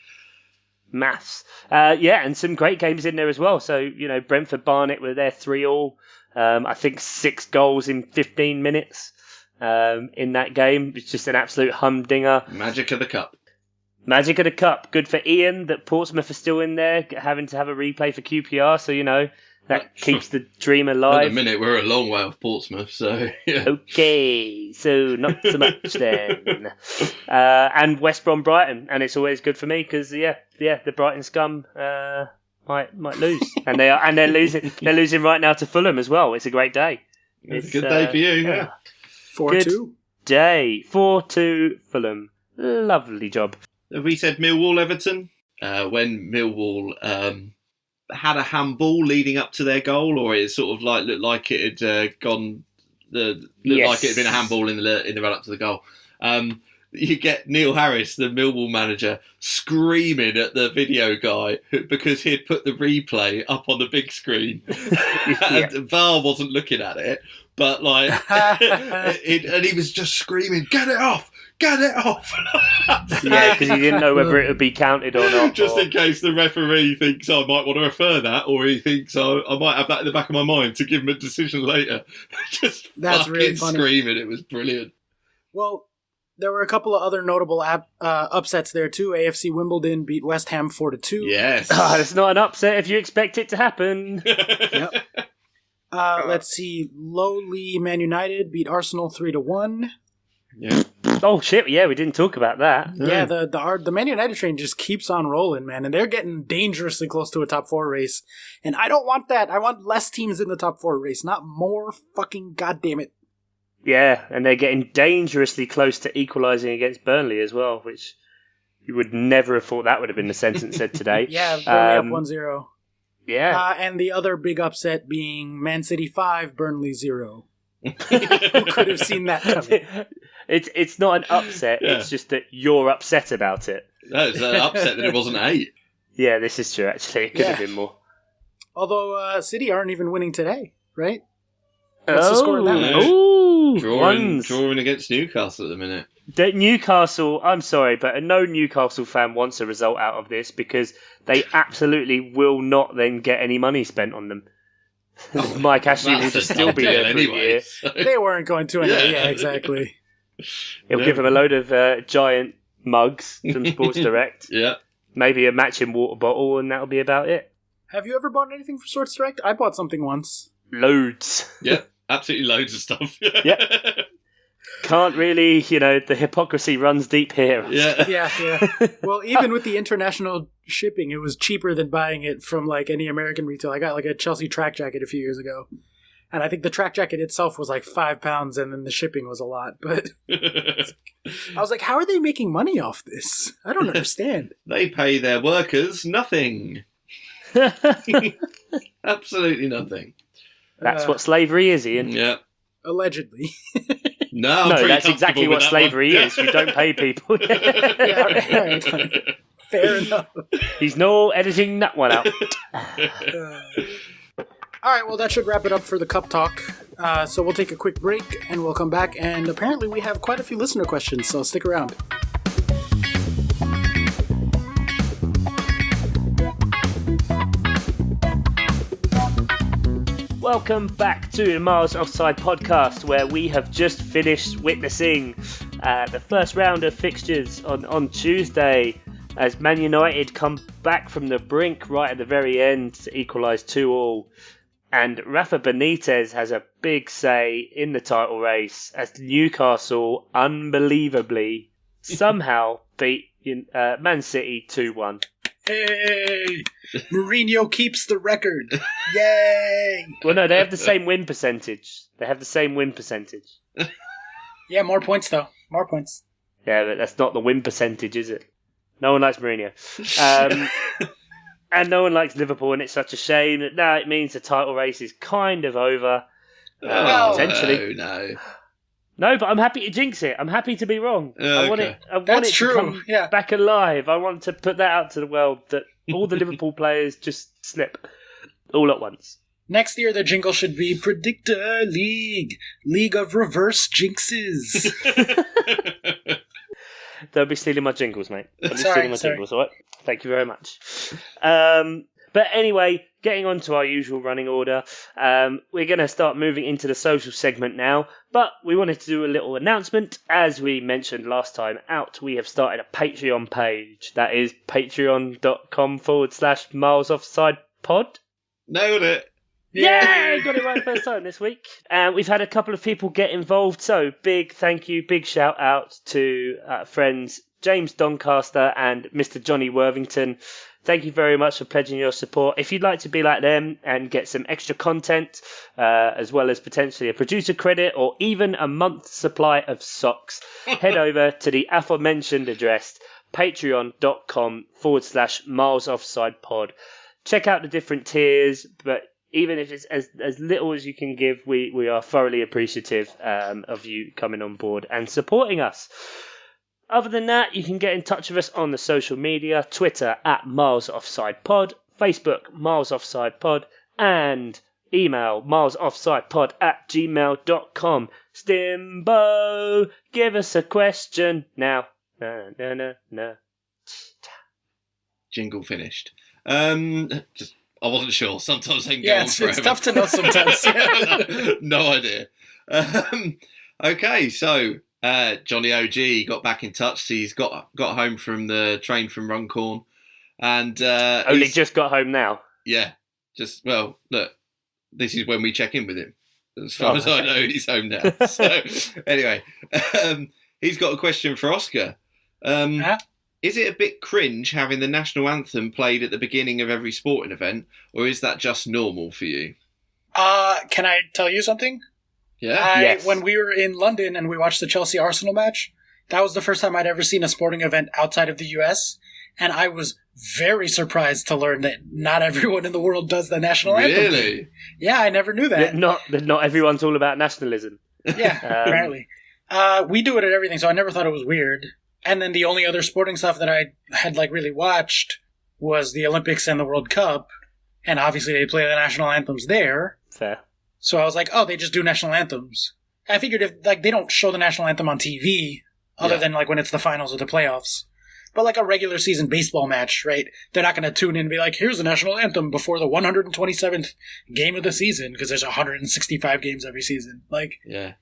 Maths. And some great games in there as well. So, Brentford Barnet were there 3-3. I think 6 goals in 15 minutes. In that game. It's just an absolute humdinger. Magic of the Cup. Good for Ian that Portsmouth are still in there, having to have a replay for QPR, so that keeps the dream alive. At the minute, we're a long way off Portsmouth, so yeah. Okay, so not so much then. And West Brom Brighton, and it's always good for me because the Brighton scum might lose, and they're losing. They're losing right now to Fulham as well. It's a great day. It's a good day for you. Yeah. 4-2. Good day. 4-2 Fulham. Lovely job. Have we said Millwall Everton? When Millwall had a handball leading up to their goal, or it sort of looked like it had gone. Like it had been a handball in the run up to the goal. You get Neil Harris, the Millwall manager, screaming at the video guy because he had put the replay up on the big screen, and VAR wasn't looking at it. But and he was just screaming, "Get it off! Get it off!" Yeah, because he didn't know whether it would be counted or not. Just in case the referee thinks I might want to refer that, or he thinks I might have that in the back of my mind to give him a decision later. Just That's fucking really funny. Screaming. It was brilliant. Well, there were a couple of other notable upsets there too. AFC Wimbledon beat West Ham 4-2. Yes. It's not an upset if you expect it to happen. Yep. Let's see. Lowly Man United beat Arsenal 3-1. Yeah. Oh shit! Yeah, we didn't talk about that. Yeah, the Man United train just keeps on rolling, man, and they're getting dangerously close to a top 4 race. And I don't want that. I want less teams in the top 4 race, not more. Fucking goddamn it. Yeah, and they're getting dangerously close to equalising against Burnley as well, which You would never have thought that would have been the sentence said today. Yeah, Burnley up 1-0. Yeah. And the other big upset being Man City 5, Burnley 0. Who could have seen that coming? It's not an upset, it's just that you're upset about it. No, it's an upset that it wasn't 8. Yeah, this is true, actually. It could have been more. Although City aren't even winning today, right? What's the score in that match? Ooh, drawing against Newcastle at the minute. Newcastle, I'm sorry, but no Newcastle fan wants a result out of this because they absolutely will not then get any money spent on them. Mike Ashley will just still be there for a year. So. They weren't going to anyway. Yeah, exactly. He'll give them a load of giant mugs from Sports Direct. Yeah. Maybe a matching water bottle, and that'll be about it. Have you ever bought anything from Sports Direct? I bought something once. Loads. Yeah, absolutely loads of stuff. Yep. Can't really, the hypocrisy runs deep here. Yeah. Well, even with the international shipping, it was cheaper than buying it from like any American retail. I got like a Chelsea track jacket a few years ago, and I think the track jacket itself was like £5, and then the shipping was a lot. But I was like, how are they making money off this? I don't understand. They pay their workers nothing. Absolutely nothing. That's what slavery is, Ian. Yeah. Allegedly. No, that's exactly what slavery is. You don't pay people. Right. Fair enough. He's no editing that one out. All right, well, that should wrap it up for the Cup Talk. So we'll take a quick break, and we'll come back. And apparently we have quite a few listener questions, so stick around. Welcome back to the Miles Offside podcast, where we have just finished witnessing the first round of fixtures on Tuesday, as Man United come back from the brink right at the very end to equalise 2-2. And Rafa Benitez has a big say in the title race as Newcastle unbelievably somehow beat Man City 2-1. Hey! Mourinho keeps the record. Yay! Well, no, they have the same win percentage. Yeah, more points, though. More points. Yeah, but that's not the win percentage, is it? No one likes Mourinho. And no one likes Liverpool, and it's such a shame that now it means the title race is kind of over. Potentially. No, but I'm happy to jinx it. I'm happy to be wrong. I want it to come back alive. I want to put that out to the world that all the Liverpool players just slip all at once. Next year, the jingle should be Predictor League. League of Reverse Jinxes. Don't be stealing my jingles, mate. Jingles, all right? Thank you very much. But anyway, getting on to our usual running order, we're going to start moving into the social segment now, but we wanted to do a little announcement. As we mentioned last time out, we have started a Patreon page. That is patreon.com/Miles Offside Pod. Nailed it. Yeah, got it right first time this week. We've had a couple of people get involved, so big thank you, big shout out to friends James Doncaster and Mr. Johnny Worthington. Thank you very much for pledging your support. If you'd like to be like them and get some extra content, as well as potentially a producer credit or even a month's supply of socks, head over to the aforementioned address, patreon.com/Miles Offside Pod. Check out the different tiers, but even if it's as little as you can give, we are thoroughly appreciative of you coming on board and supporting us. Other than that, you can get in touch with us on the social media, Twitter @Miles Offside Pod, Facebook Miles Offside Pod, and email milesoffsidepod@gmail.com. Stimbo, give us a question now. No. Jingle finished. I wasn't sure. Sometimes they can go on forever. It's tough to know sometimes. No idea. Okay, so Johnny OG got back in touch. He's got home from the train from Runcorn, and only just got home now. Yeah, look, this is when we check in with him. As far as I know, he's home now. So anyway, he's got a question for Oscar. Is it a bit cringe having the national anthem played at the beginning of every sporting event, or is that just normal for you? Can I tell you something? Yeah. Yes. When we were in London and we watched the Chelsea-Arsenal match, that was the first time I'd ever seen a sporting event outside of the U.S., and I was very surprised to learn that not everyone in the world does the national anthem. Really? Yeah, I never knew that. Not everyone's all about nationalism. Yeah, apparently. We do it at everything, so I never thought it was weird. And then the only other sporting stuff that I had really watched was the Olympics and the World Cup, and obviously they play the national anthems there. Fair. So I was like, oh, they just do national anthems. I figured if they don't show the national anthem on TV, other than when it's the finals or the playoffs. But a regular season baseball match, right? They're not going to tune in and be like, here's the national anthem before the 127th game of the season, because there's 165 games every season. Yeah.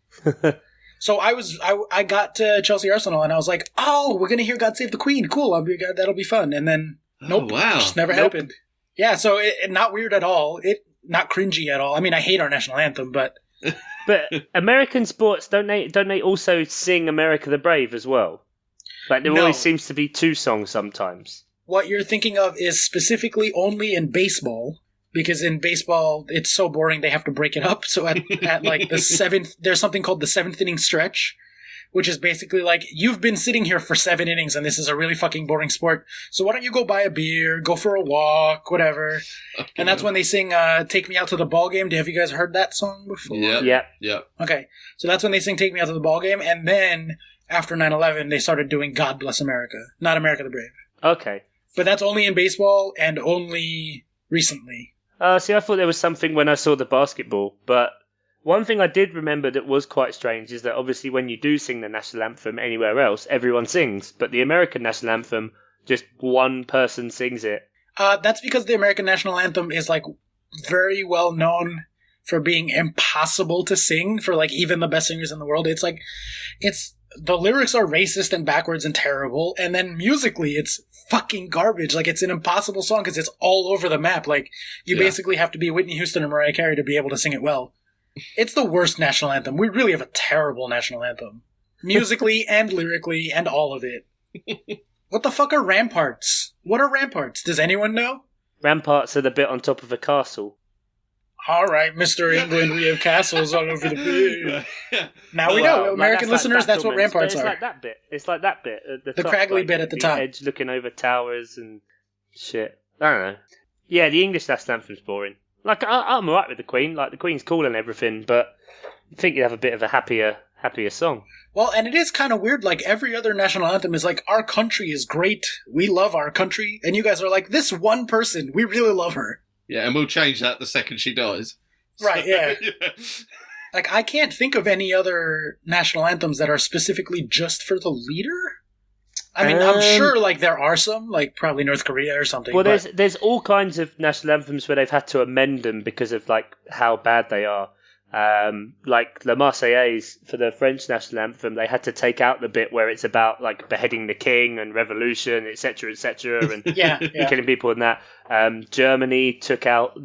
So I got to Chelsea Arsenal and I was like, oh, we're going to hear God Save the Queen. Cool. That'll be fun. And then, nope. Wow. Just never happened. Yeah. So it not weird at all. Not cringy at all. I mean, I hate our national anthem, but. But American sports, don't they also sing America the Brave as well? There always seems to be two songs sometimes. What you're thinking of is specifically only in baseball, because in baseball it's so boring they have to break it up. So at the seventh, there's something called the seventh inning stretch, which is basically you've been sitting here for 7 innings and this is a really fucking boring sport. So why don't you go buy a beer, go for a walk, whatever. Okay. And that's when they sing "Take Me Out to the Ball Game." Have you guys heard that song before? Yeah. Okay, so that's when they sing "Take Me Out to the Ball Game," and then. After 9/11, they started doing God Bless America, not America the Brave. Okay. But that's only in baseball and only recently. See, I thought there was something when I saw the basketball, but one thing I did remember that was quite strange is that obviously when you do sing the national anthem anywhere else, everyone sings, but the American national anthem, just one person sings it. That's because the American national anthem is very well known for being impossible to sing for even the best singers in the world. It's the lyrics are racist and backwards and terrible, and then musically it's fucking garbage. It's an impossible song because it's all over the map. You basically have to be Whitney Houston or Mariah Carey to be able to sing it well. It's the worst national anthem. We really have a terrible national anthem. Musically and lyrically and all of it. What the fuck are ramparts? What are ramparts? Does anyone know? Ramparts are the bit on top of a castle. All right, Mr. England, we have castles all over the place. Now we know, American listeners, that's what ramparts are. It's like that bit. It's like that bit. The craggly bit at the top. Edge looking over towers and shit. I don't know. Yeah, the English national anthem's boring. I'm alright with the Queen. The Queen's cool and everything, but I think you'd have a bit of a happier song. Well, and it is kind of weird. Every other national anthem is our country is great. We love our country. And you guys are this one person. We really love her. Yeah, and we'll change that the second she dies. Right, yeah. I can't think of any other national anthems that are specifically just for the leader. I mean, I'm sure there are some, probably North Korea or something. Well, there's all kinds of national anthems where they've had to amend them because of how bad they are. The Marseillaise for the French national anthem, they had to take out the bit where it's about beheading the king and revolution, etc., and killing people and that. Germany took out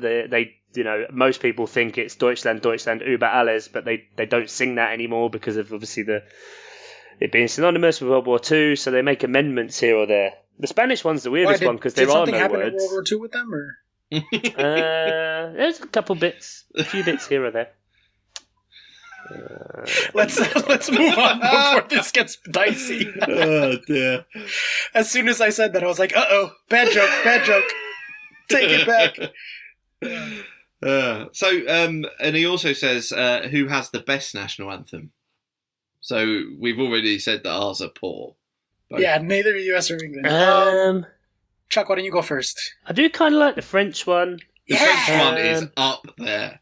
most people think it's Deutschland über alles, but they don't sing that anymore because of obviously it being synonymous with World War II. So they make amendments here or there. The Spanish one's the weirdest one because there are no words. Did something happen in World War II with them, or? There's a few bits here or there. Let's move on before this gets dicey. Oh dear! As soon as I said that, I was like, "Uh-oh, bad joke. Take it back." And he also says, "Who has the best national anthem?" So we've already said that ours are poor. Both. Yeah, neither US or England. Chuck, why don't you go first? I do kind of like the French one. The French one is up there.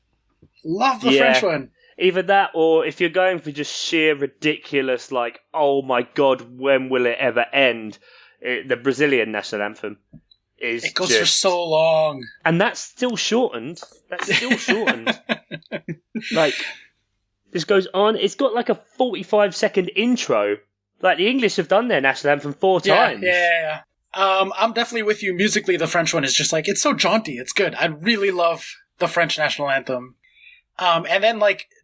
Love the French one. Either that, or if you're going for just sheer ridiculous, oh my god, when will it ever end? The Brazilian national anthem is. It goes for so long, and that's still shortened. This goes on. It's got a 45-second intro. The English have done their national anthem 4 times. Yeah. I'm definitely with you. Musically, the French one is just it's so jaunty. It's good. I really love the French national anthem. And then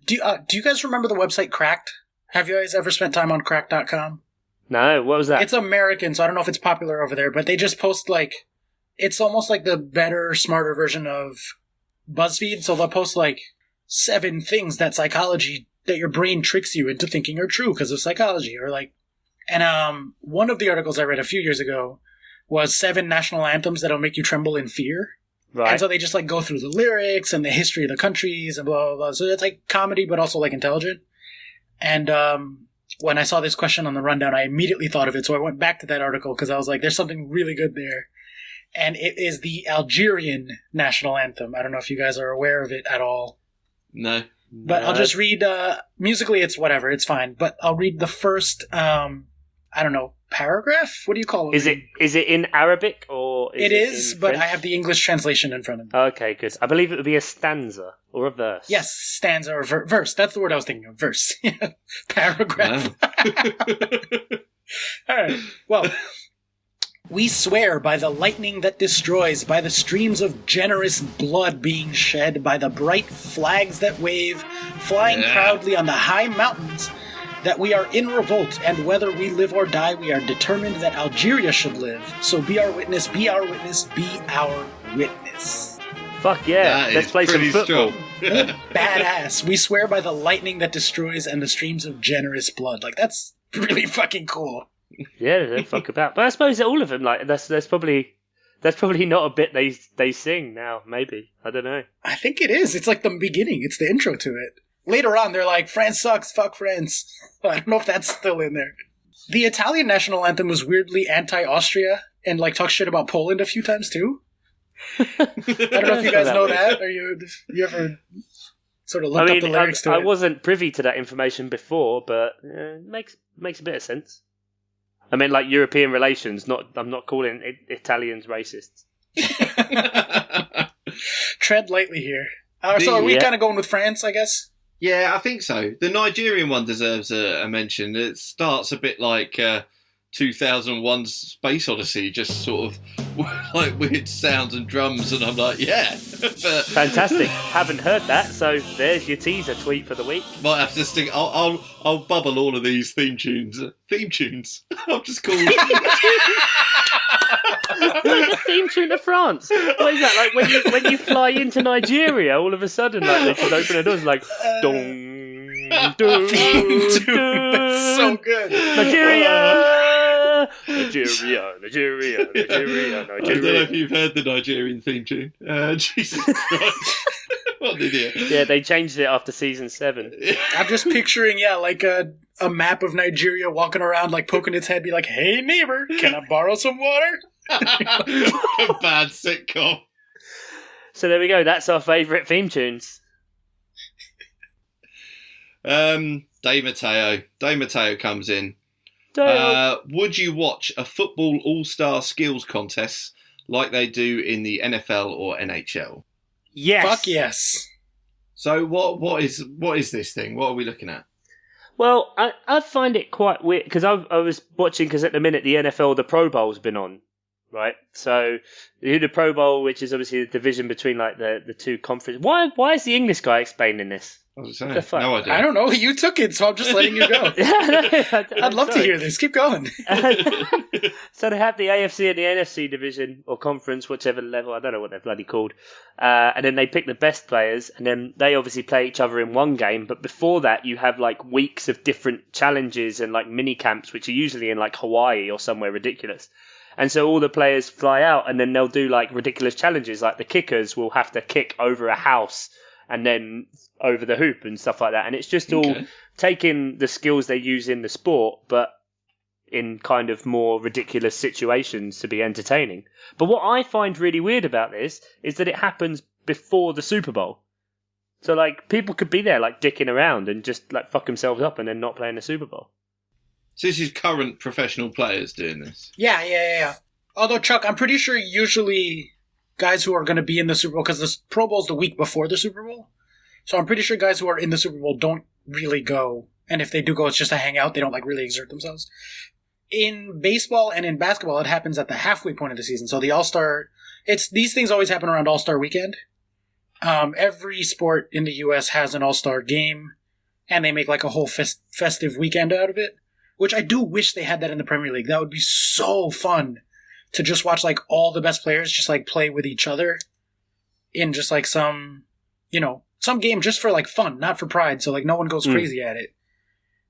do you guys remember the website Cracked? Have you guys ever spent time on cracked.com? No, what was that? It's American, so I don't know if it's popular over there, but they just post it's almost the better, smarter version of BuzzFeed. So they'll post 7 things that your brain tricks you into thinking are true because of psychology, or And one of the articles I read a few years ago was 7 national anthems that'll make you tremble in fear. Right. And so they just like go through the lyrics and the history of the countries and blah, blah, blah. So it's like comedy, but also like intelligent. And when I saw this question on the rundown, I immediately thought of it. So I went back to that article because I was like, there's something really good there. And it is the Algerian national anthem. I don't know if you guys are aware of it at all. No. But I'll just read, musically it's whatever, it's fine. But I'll read the first, I don't know, paragraph? What do you call it? Is it in Arabic or it is, but I have the English translation in front of me. Okay, good. I believe it would be a stanza or a verse. Yes, stanza or verse. That's the word I was thinking of. Verse. Paragraph. All right. Well, we swear by the lightning that destroys, by the streams of generous blood being shed, by the bright flags that wave, flying proudly on the high mountains, that we are in revolt, and whether we live or die, we are determined that Algeria should live. So be our witness, be our witness, be our witness. Fuck yeah, let's play some football. Badass. We swear by the lightning that destroys and the streams of generous blood. Like, that's really fucking cool. Yeah, they fuck about. But I suppose that all of them, like, that's probably not a bit they sing now, maybe. I don't know. I think it is. It's like the beginning. It's the intro to it. Later on, they're like, France sucks, fuck France. I don't know if that's still in there. The Italian national anthem was weirdly anti-Austria and, like, talks shit about Poland a few times, too. I don't know if you guys know that, or you ever sort of looked up the lyrics to it. I wasn't privy to that information before, but it makes a bit of sense. I mean, like, European relations, I'm not calling Italians racists. Tread lightly here. So are we kind of going with France, I guess? Yeah, I think so. The Nigerian one deserves a mention. It starts a bit like 2001's Space Odyssey, just sort of like weird sounds and drums, and I'm like, yeah. But fantastic. Haven't heard that, so there's your teaser tweet for the week. Might have to stick. I'll bubble all of these theme tunes. Theme tunes. I'm just called. Like the theme tune to France. What is that? Like when you fly into Nigeria, all of a sudden, like they just open the doors, like dong, dong, that's so good. Nigeria. I don't know if you've heard the Nigerian theme tune. Jesus Christ. What an idiot. Yeah, they changed it after season 7. I'm just picturing, like a map of Nigeria walking around, like poking its head, be like, hey neighbor, can I borrow some water? A bad sitcom. So there we go, that's our favourite theme tunes. Dave Mateo comes in. Would you watch a football all-star skills contest like they do in the NFL or NHL? Yes. Fuck yes. So what is this thing? What are we looking at? Well, I find it quite weird because I was watching because at the minute the NFL, the Pro Bowl's been on, right? So you do the Pro Bowl, which is obviously the division between like the two conferences. Why is the English guy explaining this? I was saying, no idea. I don't know. You took it, so I'm just letting you go. I'd love to hear this. Keep going. So they have the AFC and the NFC division or conference, whichever level. I don't know what they're bloody called. And then they pick the best players, and then they obviously play each other in one game. But before that, you have like weeks of different challenges and like mini camps, which are usually in like Hawaii or somewhere ridiculous. And so all the players fly out, and then they'll do like ridiculous challenges. Like the kickers will have to kick over a house and then over the hoop and stuff like that. And it's just all taking the skills they use in the sport, but in kind of more ridiculous situations to be entertaining. But what I find really weird about this is that it happens before the Super Bowl. So, like, people could be there, like, dicking around and just, like, fuck themselves up and then not playing the Super Bowl. So this is current professional players doing this? Yeah. Although, Chuck, I'm pretty sure usually guys who are going to be in the Super Bowl, because the Pro Bowl's the week before the Super Bowl. So I'm pretty sure guys who are in the Super Bowl don't really go. And if they do go, it's just a hangout. They don't like really exert themselves. In baseball and in basketball, it happens at the halfway point of the season. So the All-Star, these things always happen around All-Star weekend. Every sport in the U.S. has an All-Star game, and they make like a whole festive weekend out of it, which I do wish they had that in the Premier League. That would be so fun to just watch like all the best players just like play with each other in just like some game just for like fun, not for pride. So like no one goes crazy at it.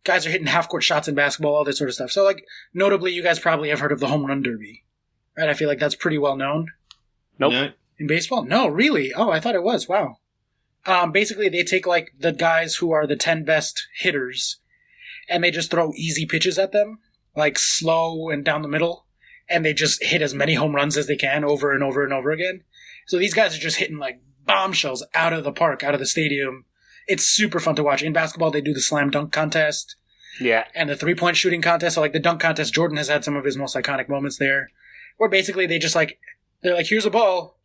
guys are hitting half-court shots in basketball, all this sort of stuff. So, like, notably, you guys probably have heard of the home run derby, right? I feel like that's pretty well known. Nope. No. In baseball? No, really? Oh, I thought it was. Wow. Basically, they take, like, the guys who are the 10 best hitters, and they just throw easy pitches at them, like slow and down the middle, and they just hit as many home runs as they can over and over and over again. So these guys are just hitting, like, bombshells out of the park, out of the stadium. It's super fun to watch. In basketball, they do the slam dunk contest. Yeah. And the three-point shooting contest. So, like, the dunk contest, Jordan has had some of his most iconic moments there, where basically they just, like, they're like, here's a ball,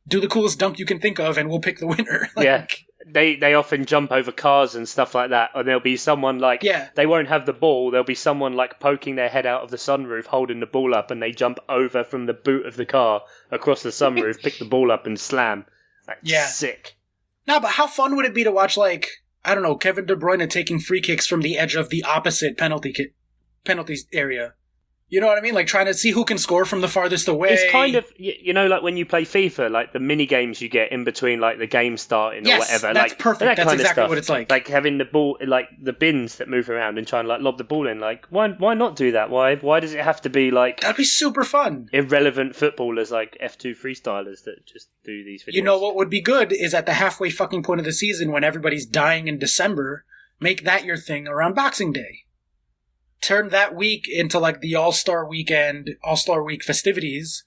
do the coolest dunk you can think of, and we'll pick the winner. Like, yeah. They often jump over cars and stuff like that, and there'll be someone like, they won't have the ball, there'll be someone like poking their head out of the sunroof, holding the ball up, and they jump over from the boot of the car across the sunroof, pick the ball up and slam. Like, sick. No, but how fun would it be to watch, like, I don't know, Kevin De Bruyne taking free kicks from the edge of the opposite penalty area? You know what I mean? Like, trying to see who can score from the farthest away. It's kind of, you know, like when you play FIFA, like the mini games you get in between, like the game starting or whatever. That's like, perfect. That's exactly what it's like. Like having the ball, like the bins that move around and trying to like lob the ball in. Like, why not do that? Why does it have to be like... That'd be super fun. Irrelevant footballers like F2 freestylers that just do these videos. You know what would be good is at the halfway fucking point of the season when everybody's dying in December, make that your thing around Boxing Day. Turn that week into like the All-Star Weekend, All-Star Week festivities.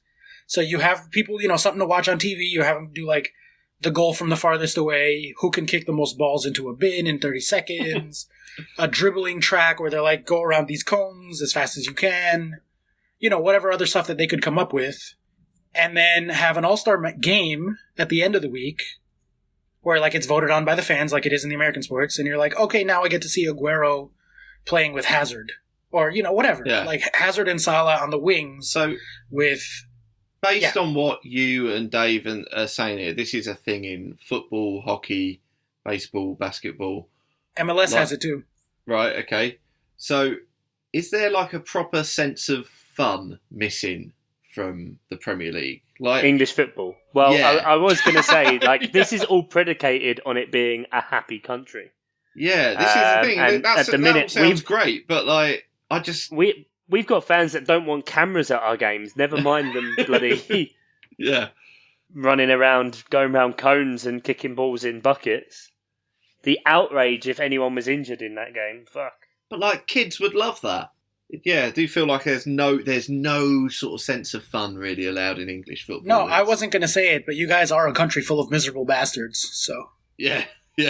So you have people, you know, something to watch on TV. You have them do like the goal from the farthest away, who can kick the most balls into a bin in 30 seconds, a dribbling track where they're like, go around these cones as fast as you can, you know, whatever other stuff that they could come up with. And then have an All-Star game at the end of the week where like it's voted on by the fans like it is in the American sports. And you're like, okay, now I get to see Aguero playing with Hazard. Or, you know, whatever. Yeah. Like Hazard and Salah on the wings. So, with... Based on what you and Dave are saying here, this is a thing in football, hockey, baseball, basketball. MLS has it too. Right, okay. So, is there like a proper sense of fun missing from the Premier League? Like English football? Well, I was going to say, like, this is all predicated on it being a happy country. Yeah, this is the thing. And That's, at the minute, that sounds great, but like, I just... We've got fans that don't want cameras at our games. Never mind them bloody running around, going around cones and kicking balls in buckets. The outrage if anyone was injured in that game. Fuck. But like, kids would love that. Yeah, I do feel like there's no sort of sense of fun really allowed in English football. No, I wasn't going to say it, but you guys are a country full of miserable bastards, so... Yeah.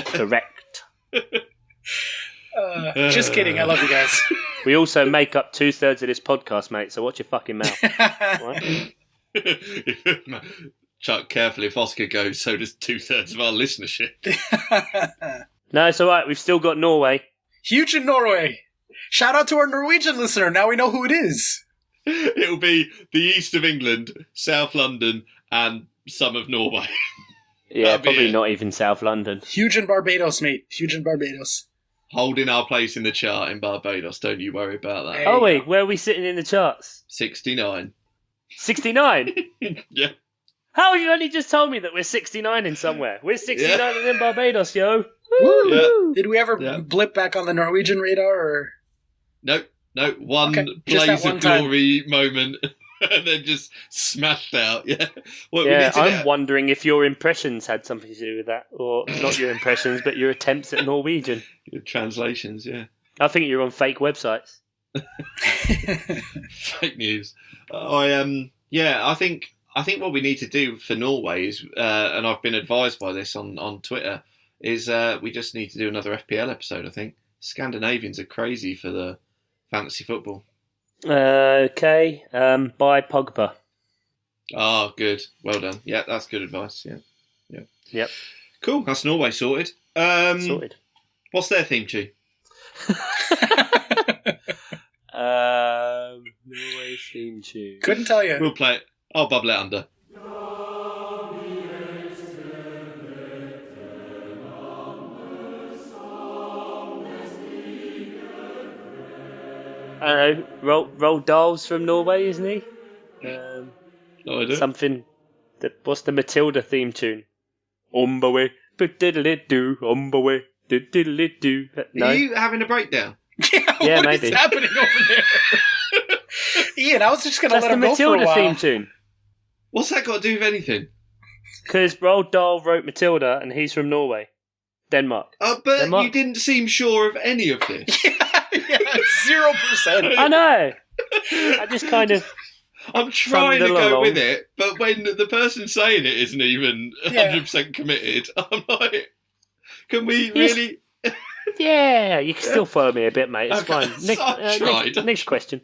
Correct. Just kidding, I love you guys. We also make up 2/3 of this podcast, mate, so watch your fucking mouth. Right? Chuck, carefully, if Oscar goes, so does 2/3 of our listenership. No, it's alright, we've still got Norway. Huge in Norway. Shout out to our Norwegian listener, now we know who it is. It'll be the east of England, South London, and some of Norway. Yeah, probably not even South London. Huge in Barbados, mate. Huge in Barbados. Holding our place in the chart in Barbados, don't you worry about that. Oh, wait, where are we sitting in the charts? 69. 69? Yeah. How have you only just told me that we're 69 in somewhere? We're 69 and in Barbados, yo. Woo! Yeah. Did we ever blip back on the Norwegian radar, or...? No. One blaze of glory moment, and then just smashed out. Yeah. I'm wondering if your impressions had something to do with that, or not your impressions, but your attempts at Norwegian. Your translations, yeah. I think you're on fake websites. Fake news. I think what we need to do for Norway is, and I've been advised by this on Twitter, is we just need to do another FPL episode. I think Scandinavians are crazy for the fantasy football. Okay. Buy Pogba. Oh, good. Well done. Yeah, that's good advice. Yeah. Yep. Cool. That's Norway sorted. Sorted. What's their theme tune? Norway theme tune. Couldn't tell you. We'll play it. I'll bubble it under. I don't know. Roald Dahl's from Norway, isn't he? No idea. Something. What's the Matilda theme tune? Umbawe, diddly do, umbawe, diddly do. No. Are you having a breakdown? Yeah, what maybe. is happening over there? Ian, I was just going to That's let the him go for a Matilda while. theme tune. What's that got to do with anything? Because Roald Dahl wrote Matilda, and he's from Norway. Denmark. But Denmark? you didn't seem sure of any of this. Yeah, 0%. I know. I just kind of... I'm trying to go along. with it, but when the person saying it isn't even 100% committed, I'm like, can we really... Yeah, you can still follow me a bit, mate. It's Okay, fine. Next question.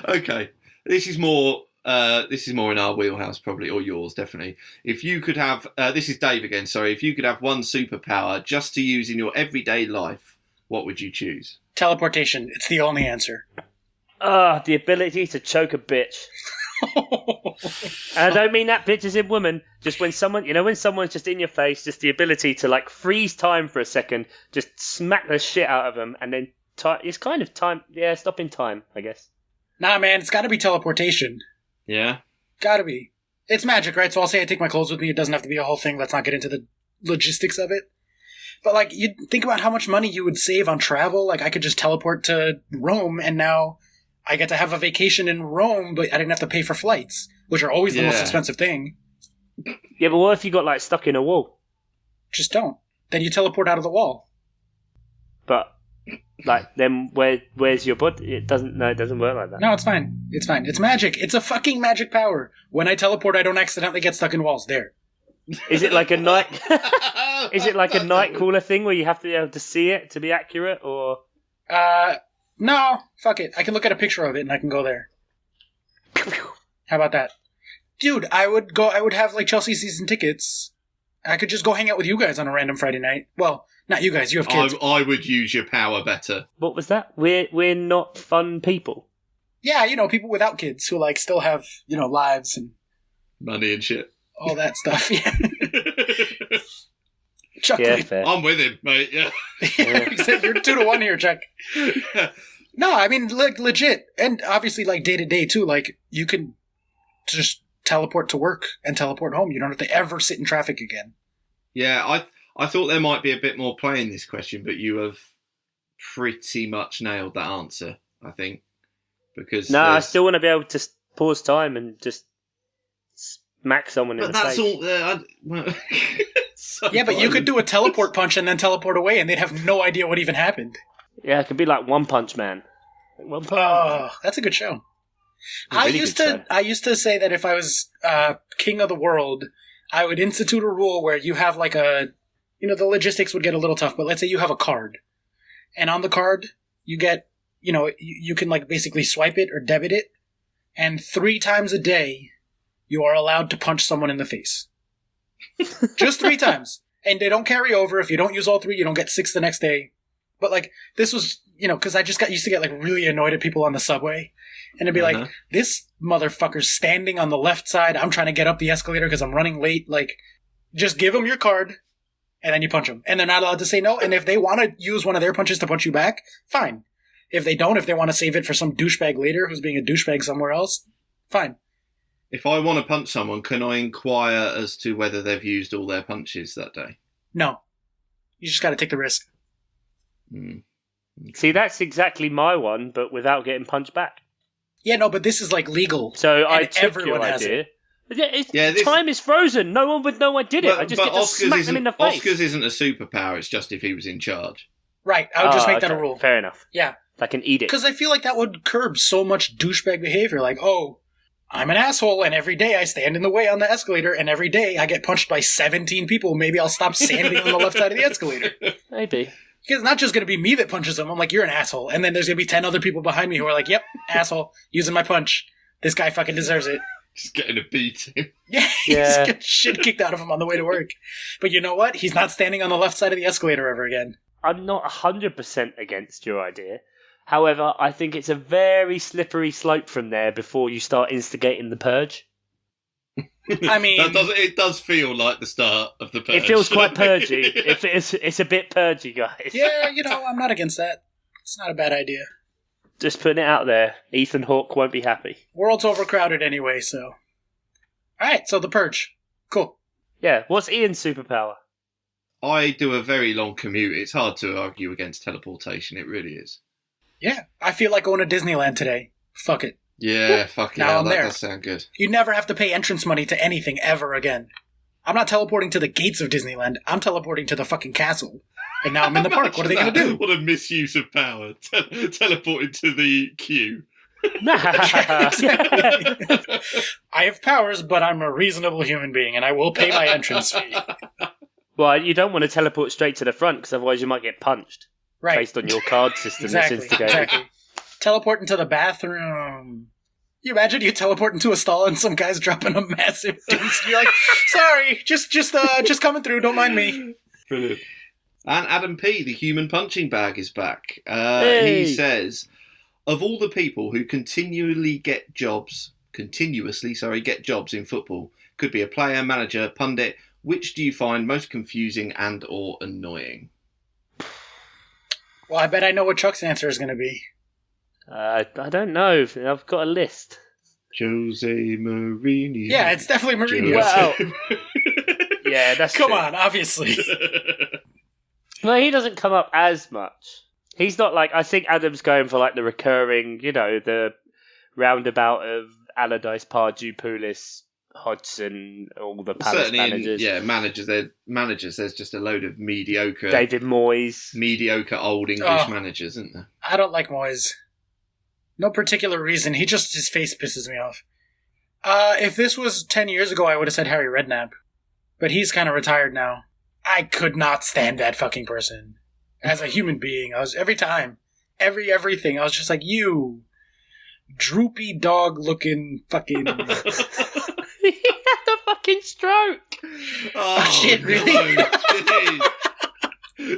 Okay. This is more in our wheelhouse, probably, or yours, definitely. If you could have... this is Dave again, sorry. If you could have one superpower just to use in your everyday life, what would you choose? Teleportation. It's the only answer. The ability to choke a bitch. And I don't mean that bitch as in woman. Just when someone's just in your face, just the ability to like freeze time for a second, just smack the shit out of them, and then it's kind of time. Yeah, stopping time, I guess. Nah, man, it's got to be teleportation. Yeah? Gotta be. It's magic, right? So I'll say I take my clothes with me. It doesn't have to be a whole thing. Let's not get into the logistics of it. But like, you think about how much money you would save on travel. Like, I could just teleport to Rome, and now I get to have a vacation in Rome, but I didn't have to pay for flights, which are always the most expensive thing. Yeah, but what if you got like stuck in a wall? Just don't. Then you teleport out of the wall. But like, then where's your body? It doesn't work like that. No, it's fine. It's fine. It's magic. It's a fucking magic power. When I teleport, I don't accidentally get stuck in walls. There. Is it like a night? Is it like a night crawler thing where you have to be able to see it to be accurate, or? No. Fuck it. I can look at a picture of it and I can go there. How about that, dude? I would have like Chelsea season tickets. I could just go hang out with you guys on a random Friday night. Well, not you guys. You have kids. I would use your power better. What was that? We're not fun people. Yeah, people without kids who like still have lives and money and shit. All that stuff. Yeah. Chuck, yeah, fair. I'm with him, mate. Yeah. You're 2-1 here, Chuck. No, I mean, like, legit. And obviously, like, day to day, too. Like, you can just teleport to work and teleport home. You don't have to ever sit in traffic again. Yeah, I thought there might be a bit more play in this question, but you have pretty much nailed that answer, I think. Because I still want to be able to pause time and just smack someone in the face. But that's all... yeah, but you could do a teleport punch and then teleport away, and they'd have no idea what even happened. Yeah, it could be like One Punch Man. One Punch. Oh, that's a good show. I used to say that if I was king of the world, I would institute a rule where you have like the logistics would get a little tough, but let's say you have a card, and on the card you get, you can like basically swipe it or debit it, and 3 times a day you are allowed to punch someone in the face. Just 3 times. And they don't carry over. If you don't use all 3, you don't get 6 the next day. But like, this was, because I just used to get like really annoyed at people on the subway. And it'd be like, this motherfucker's standing on the left side. I'm trying to get up the escalator because I'm running late. Like, just give them your card and then you punch them. And they're not allowed to say no. And if they want to use one of their punches to punch you back, fine. If they don't, if they want to save it for some douchebag later who's being a douchebag somewhere else, fine. If I want to punch someone, can I inquire as to whether they've used all their punches that day? No. You just got to take the risk. Mm. See, that's exactly my one, but without getting punched back. Yeah, no, but this is like legal. So I took your idea. Time is frozen. No one would know I did it. I just get to smack them in the face. Oscars isn't a superpower. It's just if he was in charge. Right. I would just make that a rule. Fair enough. Yeah. Like an edict. Because I feel like that would curb so much douchebag behavior. Like, oh, I'm an asshole, and every day I stand in the way on the escalator, and every day I get punched by 17 people. Maybe I'll stop standing on the left side of the escalator. Maybe. Because it's not just going to be me that punches them. I'm like, you're an asshole. And then there's going to be 10 other people behind me who are like, yep, asshole, using my punch. This guy fucking deserves it. Just getting a beating. Yeah, he's getting shit kicked out of him on the way to work. But you know what? He's not standing on the left side of the escalator ever again. I'm not 100% against your idea. However, I think it's a very slippery slope from there before you start instigating the purge. I mean, it does feel like the start of the purge. It feels quite purgy. It's a bit purgy, guys. Yeah, I'm not against that. It's not a bad idea. Just putting it out there. Ethan Hawke won't be happy. World's overcrowded anyway, so. Alright, so the purge. Cool. Yeah, what's Ian's superpower? I do a very long commute. It's hard to argue against teleportation. It really is. Yeah, I feel like going to Disneyland today. Fuck it. Yeah, fuck Now yeah, I'm that there. does sound good. You never have to pay entrance money to anything ever again. I'm not teleporting to the gates of Disneyland. I'm teleporting to the fucking castle. And now I'm in the park. What are they going to do? What a misuse of power. Teleporting to the queue. I have powers, but I'm a reasonable human being, and I will pay my entrance fee. Well, you don't want to teleport straight to the front, because otherwise you might get punched. Right. Based on your card system that's instigated. Exactly. Teleporting to the bathroom. You imagine you teleport into a stall and some guy's dropping a massive deuce. You're like, sorry, just coming through. Don't mind me. Brilliant. And Adam P, the human punching bag, is back. Hey. He says, of all the people who continuously get jobs in football, could be a player, manager, pundit, which do you find most confusing and or annoying? Well, I bet I know what Chuck's answer is going to be. I don't know. I've got a list. Jose Mourinho. Yeah, it's definitely Mourinho. Well, yeah, that's Come true. on, obviously. Well, he doesn't come up as much. He's not like, I think Adam's going for like the recurring, the roundabout of Allardyce, Pardew, Pulis, Hodgson, all the Palace managers. Managers. There's just a load of mediocre, David Moyes, mediocre old English managers, isn't there? I don't like Moyes. No particular reason. His face pisses me off. If this was 10 years ago, I would have said Harry Redknapp. But he's kind of retired now. I could not stand that fucking person. As a human being, I was everything, I was just like, you droopy dog looking fucking... He had a fucking stroke. Oh shit, really? No,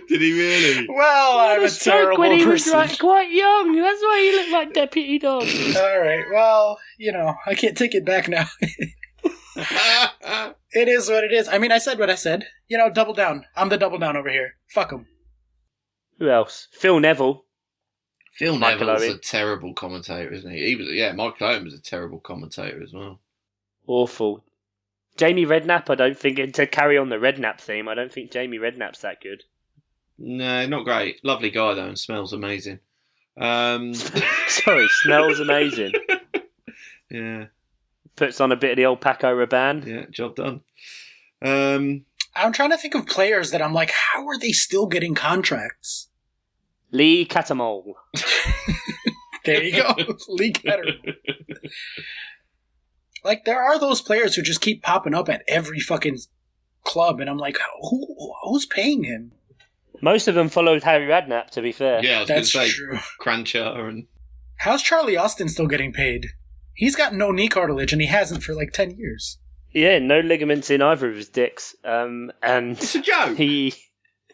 did he really? Well, I'm a terrible when he person. was quite young. That's why he looked like Deputy Dog. Alright, well, I can't take it back now. It is what it is. I mean, I said what I said. Double down. I'm the double down over here. Fuck him. Who else? Phil Neville. Phil Michael Neville's Owen. a terrible commentator, isn't he? Michael Owen was a terrible commentator as well. Awful. Jamie Redknapp, I don't think, to carry on the Redknapp theme, I don't think Jamie Redknapp's that good. No, not great. Lovely guy though, and smells amazing. Sorry, smells amazing. Yeah. Puts on a bit of the old Paco Rabanne. Yeah, job done. I'm trying to think of players that I'm like, how are they still getting contracts? Lee Catamol. There you go. Lee Catamol. Like, there are those players who just keep popping up at every fucking club, and I'm like, who's paying him? Most of them followed Harry Redknapp, to be fair. Yeah, I was That's going to say true. Crancher and... How's Charlie Austin still getting paid? He's got no knee cartilage, and he hasn't for like 10 years. Yeah, no ligaments in either of his dicks. And It's a joke! It's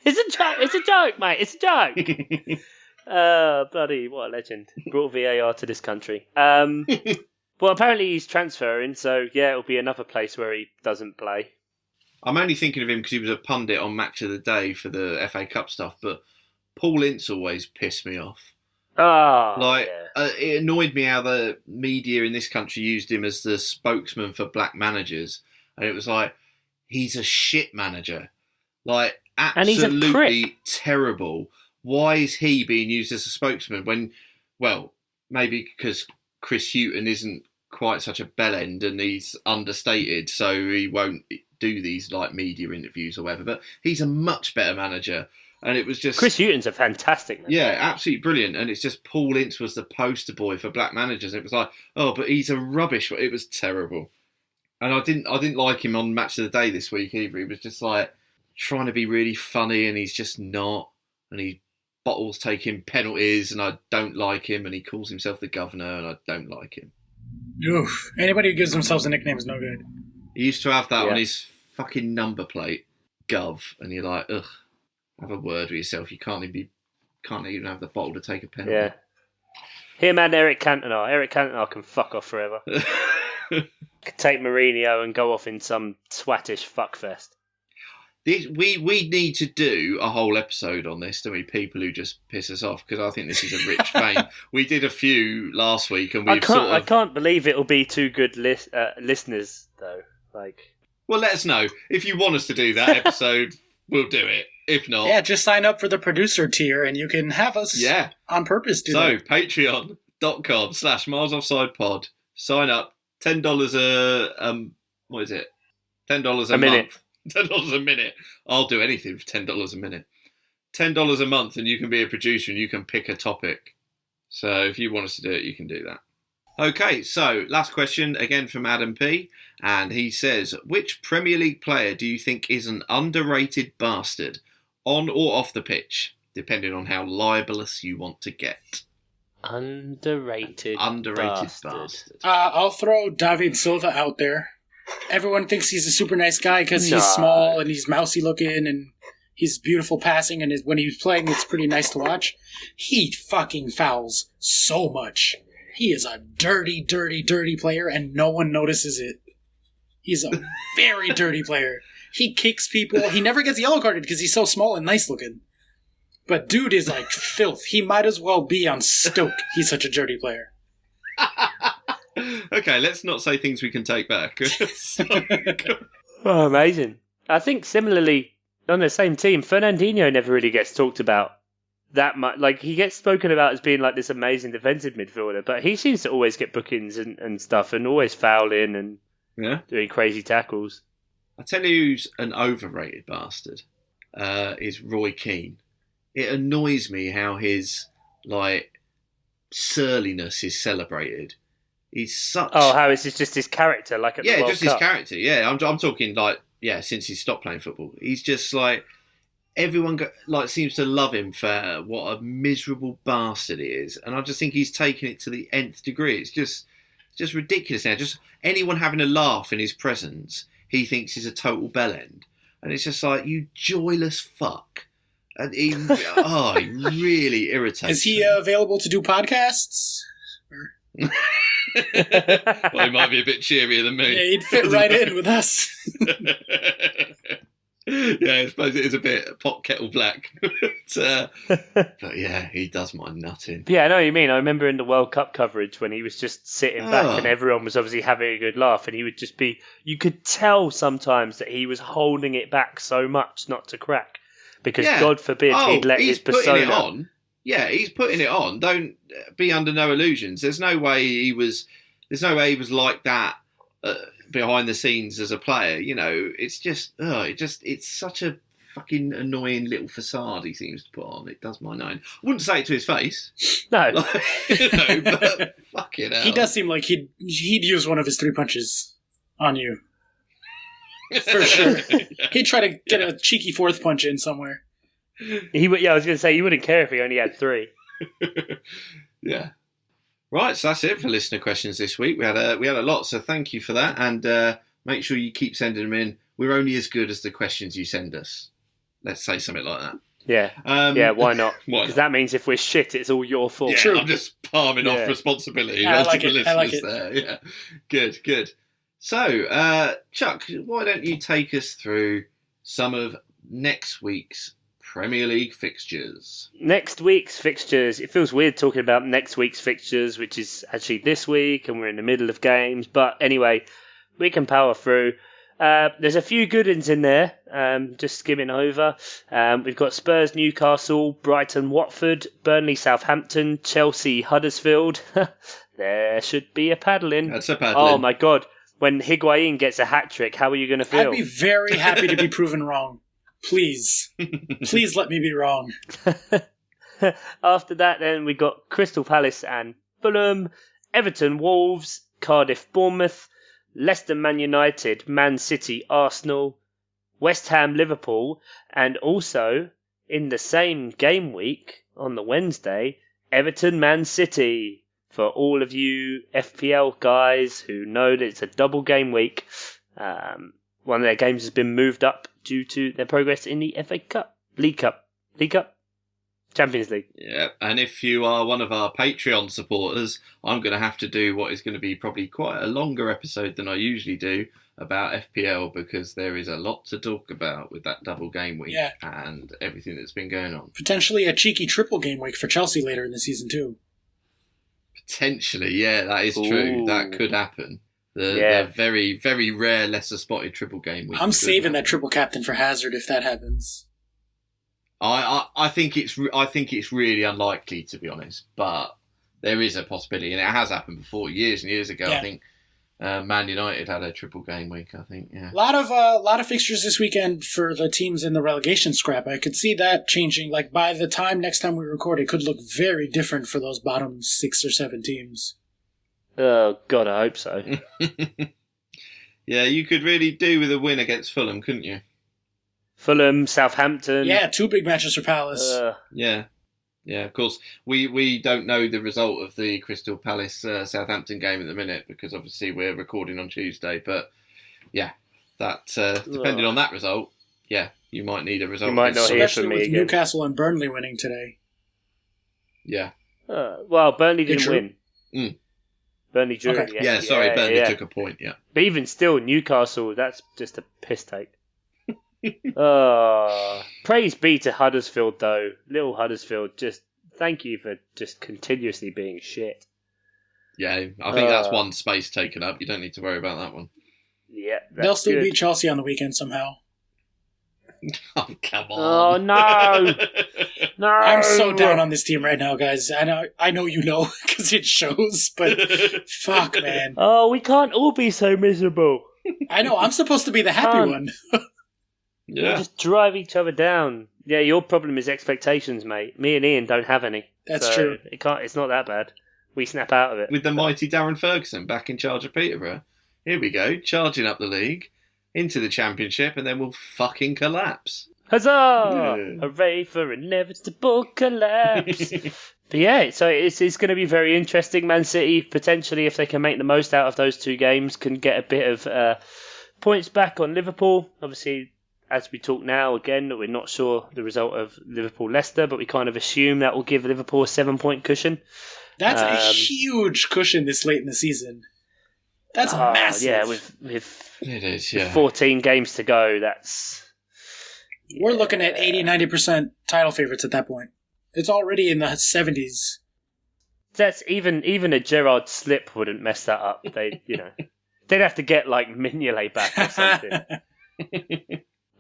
a joke! It's a joke, mate! It's a joke! Bloody, what a legend. Brought VAR to this country. Well, apparently he's transferring, so yeah, it'll be another place where he doesn't play. I'm only thinking of him because he was a pundit on Match of the Day for the FA Cup stuff, but Paul Ince always pissed me off. It annoyed me how the media in this country used him as the spokesman for black managers, and it was like, he's a shit manager. Like, absolutely terrible. Why is he being used as a spokesman when, well, maybe because Chris Hughton isn't quite such a bellend and he's understated, so he won't do these like media interviews or whatever, but he's a much better manager. And it was just... Chris Hughton's a fantastic manager. Yeah, absolutely brilliant. And it's just Paul Ince was the poster boy for black managers. It was like, oh, but he's a rubbish... It was terrible. And I didn't like him on Match of the Day this week either. He was just like trying to be really funny and he's just not. And he bottles taking penalties and I don't like him. And he calls himself the governor and I don't like him. Oof. Anybody who gives themselves a nickname is no good. He used to have that on his fucking number plate, Gov. And you're like, ugh. Have a word with yourself. You can't even have the bottle to take a penalty. Yeah. Him and Eric Cantona. Eric Cantona can fuck off forever. Could take Mourinho and go off in some swattish fuckfest. We need to do a whole episode on this, don't we? People who just piss us off, because I think this is a rich vein. We did a few last week, and I can't believe it'll be two good listeners though. Like, well, let us know if you want us to do that episode. we'll do it. If not... Yeah, just sign up for the producer tier and you can have us on purpose do that. So, patreon.com/milesoffsidepod. Sign up. $10 what is it? $10 a minute. month. $10 a minute. I'll do anything for $10 a minute. $10 a month and you can be a producer and you can pick a topic. So if you want us to do it, you can do that. Okay, so last question again from Adam P. And he says, which Premier League player do you think is an underrated bastard, on or off the pitch, depending on how libelous you want to get? Underrated bastard. I'll throw David Silva out there. Everyone thinks he's a super nice guy because he's small and he's mousy looking and he's beautiful passing, and when he's playing, it's pretty nice to watch. He fucking fouls so much. He is a dirty, dirty, dirty player, and no one notices it. He's a very dirty player. He kicks people. He never gets yellow carded because he's so small and nice looking. But dude is like filth. He might as well be on Stoke. He's such a dirty player. Okay, let's not say things we can take back. Oh, amazing. I think similarly, on the same team, Fernandinho never really gets talked about that much. Like, he gets spoken about as being like this amazing defensive midfielder, but he seems to always get bookings and stuff, and always fouling and doing crazy tackles. I tell you who's an overrated bastard, is Roy Keane. It annoys me how his, surliness is celebrated. He's such... Oh, how is this just his character, like at the World Cup? Yeah, just his character, yeah. I'm talking, since he stopped playing football. He's just, everyone seems to love him for what a miserable bastard he is. And I just think he's taken it to the nth degree. It's just ridiculous now. Just anyone having a laugh in his presence, he thinks is a total bellend. And it's just you joyless fuck. And he really irritates me. Is he available to do podcasts? Well, he might be a bit cheerier than me. Yeah, he'd fit right in with us. Yeah, I suppose it is a bit pot kettle black. But yeah, he does my nutting. Yeah, I know what you mean. I remember in the World Cup coverage when he was just sitting back and everyone was obviously having a good laugh, and he would just be... You could tell sometimes that he was holding it back so much not to crack. Because God forbid he'd let his persona... Putting it on. Yeah, he's putting it on. Don't be under no illusions. There's no way he was like that behind the scenes as a player. It's just, it's such a fucking annoying little facade he seems to put on. It does my nine. I wouldn't say it to his face. No. But fucking hell. He does seem like he'd use one of his 3 punches on you. For sure. He'd try to get a cheeky 4th punch in somewhere. I was going to say, you wouldn't care if he only had 3. Yeah. Right, so that's it for listener questions this week. We had a lot, so thank you for that, and make sure you keep sending them in. We're only as good as the questions you send us. Let's say something like that. Yeah. Why not? Because that means if we're shit, it's all your fault. Yeah, true. I'm just palming off responsibility onto the listeners there. Yeah. Good. So, Chuck, why don't you take us through some of next week's Premier League fixtures? Next week's fixtures. It feels weird talking about next week's fixtures, which is actually this week, and we're in the middle of games. But anyway, we can power through. There's a few good ones in there, just skimming over. We've got Spurs, Newcastle, Brighton, Watford, Burnley, Southampton, Chelsea, Huddersfield. There should be a paddling. That's a paddling. Oh my God. When Higuain gets a hat-trick, how are you going to feel? I'd be very happy to be proven wrong. Please. Please let me be wrong. After that, then, we got Crystal Palace and Fulham, Everton, Wolves, Cardiff, Bournemouth, Leicester, Man United, Man City, Arsenal, West Ham, Liverpool, and also, in the same game week, on the Wednesday, Everton, Man City. For all of you FPL guys who know that it's a double game week, one of their games has been moved up due to their progress in the FA Cup, League Cup, Champions League. Yeah, and if you are one of our Patreon supporters, I'm going to have to do what is going to be probably quite a longer episode than I usually do about FPL, because there is a lot to talk about with that double game week and everything that's been going on. Potentially a cheeky triple game week for Chelsea later in the season too. Potentially, yeah, that is true. That could happen. The very, very rare lesser spotted triple game week. I'm saving that triple captain for Hazard if that happens. I think it's really unlikely, to be honest, but there is a possibility, and it has happened before years and years ago. Yeah. I think Man United had a triple game week. I think, yeah. A lot of fixtures this weekend for the teams in the relegation scrap. I could see that changing. Like by the time next time we record, it could look very different for those bottom 6 or 7 teams. Oh God, I hope so. Yeah, you could really do with a win against Fulham, couldn't you? Fulham, Southampton. Yeah, 2 big matches for Palace. Yeah. Of course, we don't know the result of the Crystal Palace Southampton game at the minute because obviously we're recording on Tuesday. But yeah, that depending on that result, yeah, you might need a result. You might not hear from me with again. Newcastle and Burnley winning today. Yeah. Well, Burnley didn't win. Mm. Burnley drew. Okay. Burnley took a point. Yeah. But even still, Newcastle, that's just a piss take. Praise be to Huddersfield, though. Little Huddersfield, just thank you for just continuously being shit. Yeah, I think that's one space taken up. You don't need to worry about that one. Yeah, they'll still beat Chelsea on the weekend somehow. Oh, come on. Oh, no. No. I'm so down on this team right now, guys. I know you know because it shows, but fuck, man. Oh, we can't all be so miserable. I know. I'm supposed to be the happy one. Yeah. Just drive each other down. Yeah, your problem is expectations, mate. Me and Ian don't have any. That's true. It's not that bad. We snap out of it. With the mighty Darren Ferguson back in charge of Peterborough. Here we go, charging up the league, into the Championship, and then we'll fucking collapse. Huzzah! Yeah. Hooray for inevitable collapse. But yeah, so it's going to be very interesting. Man City, potentially, if they can make the most out of those 2 games, can get a bit of points back on Liverpool. Obviously, as we talk now, again, we're not sure the result of Liverpool-Leicester, but we kind of assume that will give Liverpool a 7-point cushion. That's a huge cushion this late in the season. That's massive. Yeah, with it is, yeah. 14 games to go, we're looking at 80-90% title favorites at that point. It's already in the 70s. That's even a Gerrard slip wouldn't mess that up. They'd have to get like Mignolet back or something.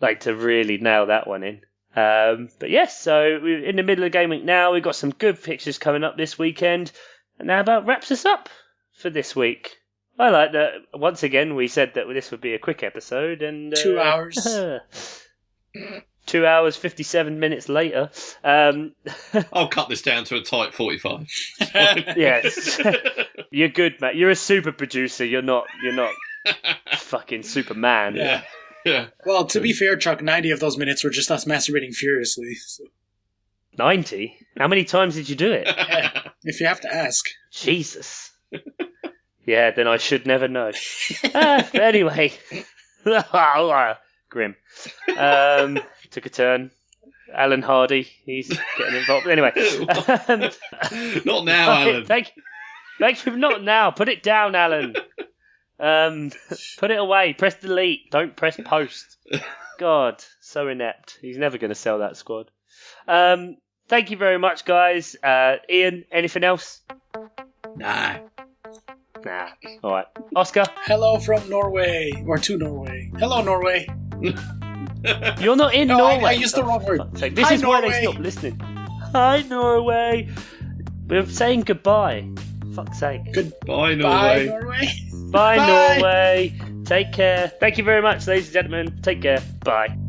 Like to really nail that one in. But yes, so we're in the middle of game week now. We've got some good fixtures coming up this weekend. And that about wraps us up for this week. I like that. Once again, we said that this would be a quick episode. And 2 hours. 2 hours, 57 minutes later. I'll cut this down to a tight 45. Yes. You're good, Matt. You're a super producer. You're not fucking Superman. Yeah. Well, to be fair, Chuck, 90 of those minutes were just us masturbating furiously. So. 90? How many times did you do it? Yeah, if you have to ask. Jesus. Yeah, then I should never know. Anyway. Grim. Took a turn. Alan Hardy, he's getting involved. Anyway. Not now, Alan. Thank you. Not now. Put it down, Alan. Put it away. Press delete. Don't press post. God, so inept. He's never going to sell that squad. Thank you very much, guys. Ian, anything else? Nah. All right. Oscar? Hello from Norway. Or to Norway. Hello, Norway. You're not in Norway. I used the wrong word. This Hi, is Norway. why they stopped listening. Hi, Norway. We're saying goodbye. Fuck's sake. Goodbye, Norway. Bye, Norway. Bye, Norway. Take care. Thank you very much, ladies and gentlemen. Take care. Bye.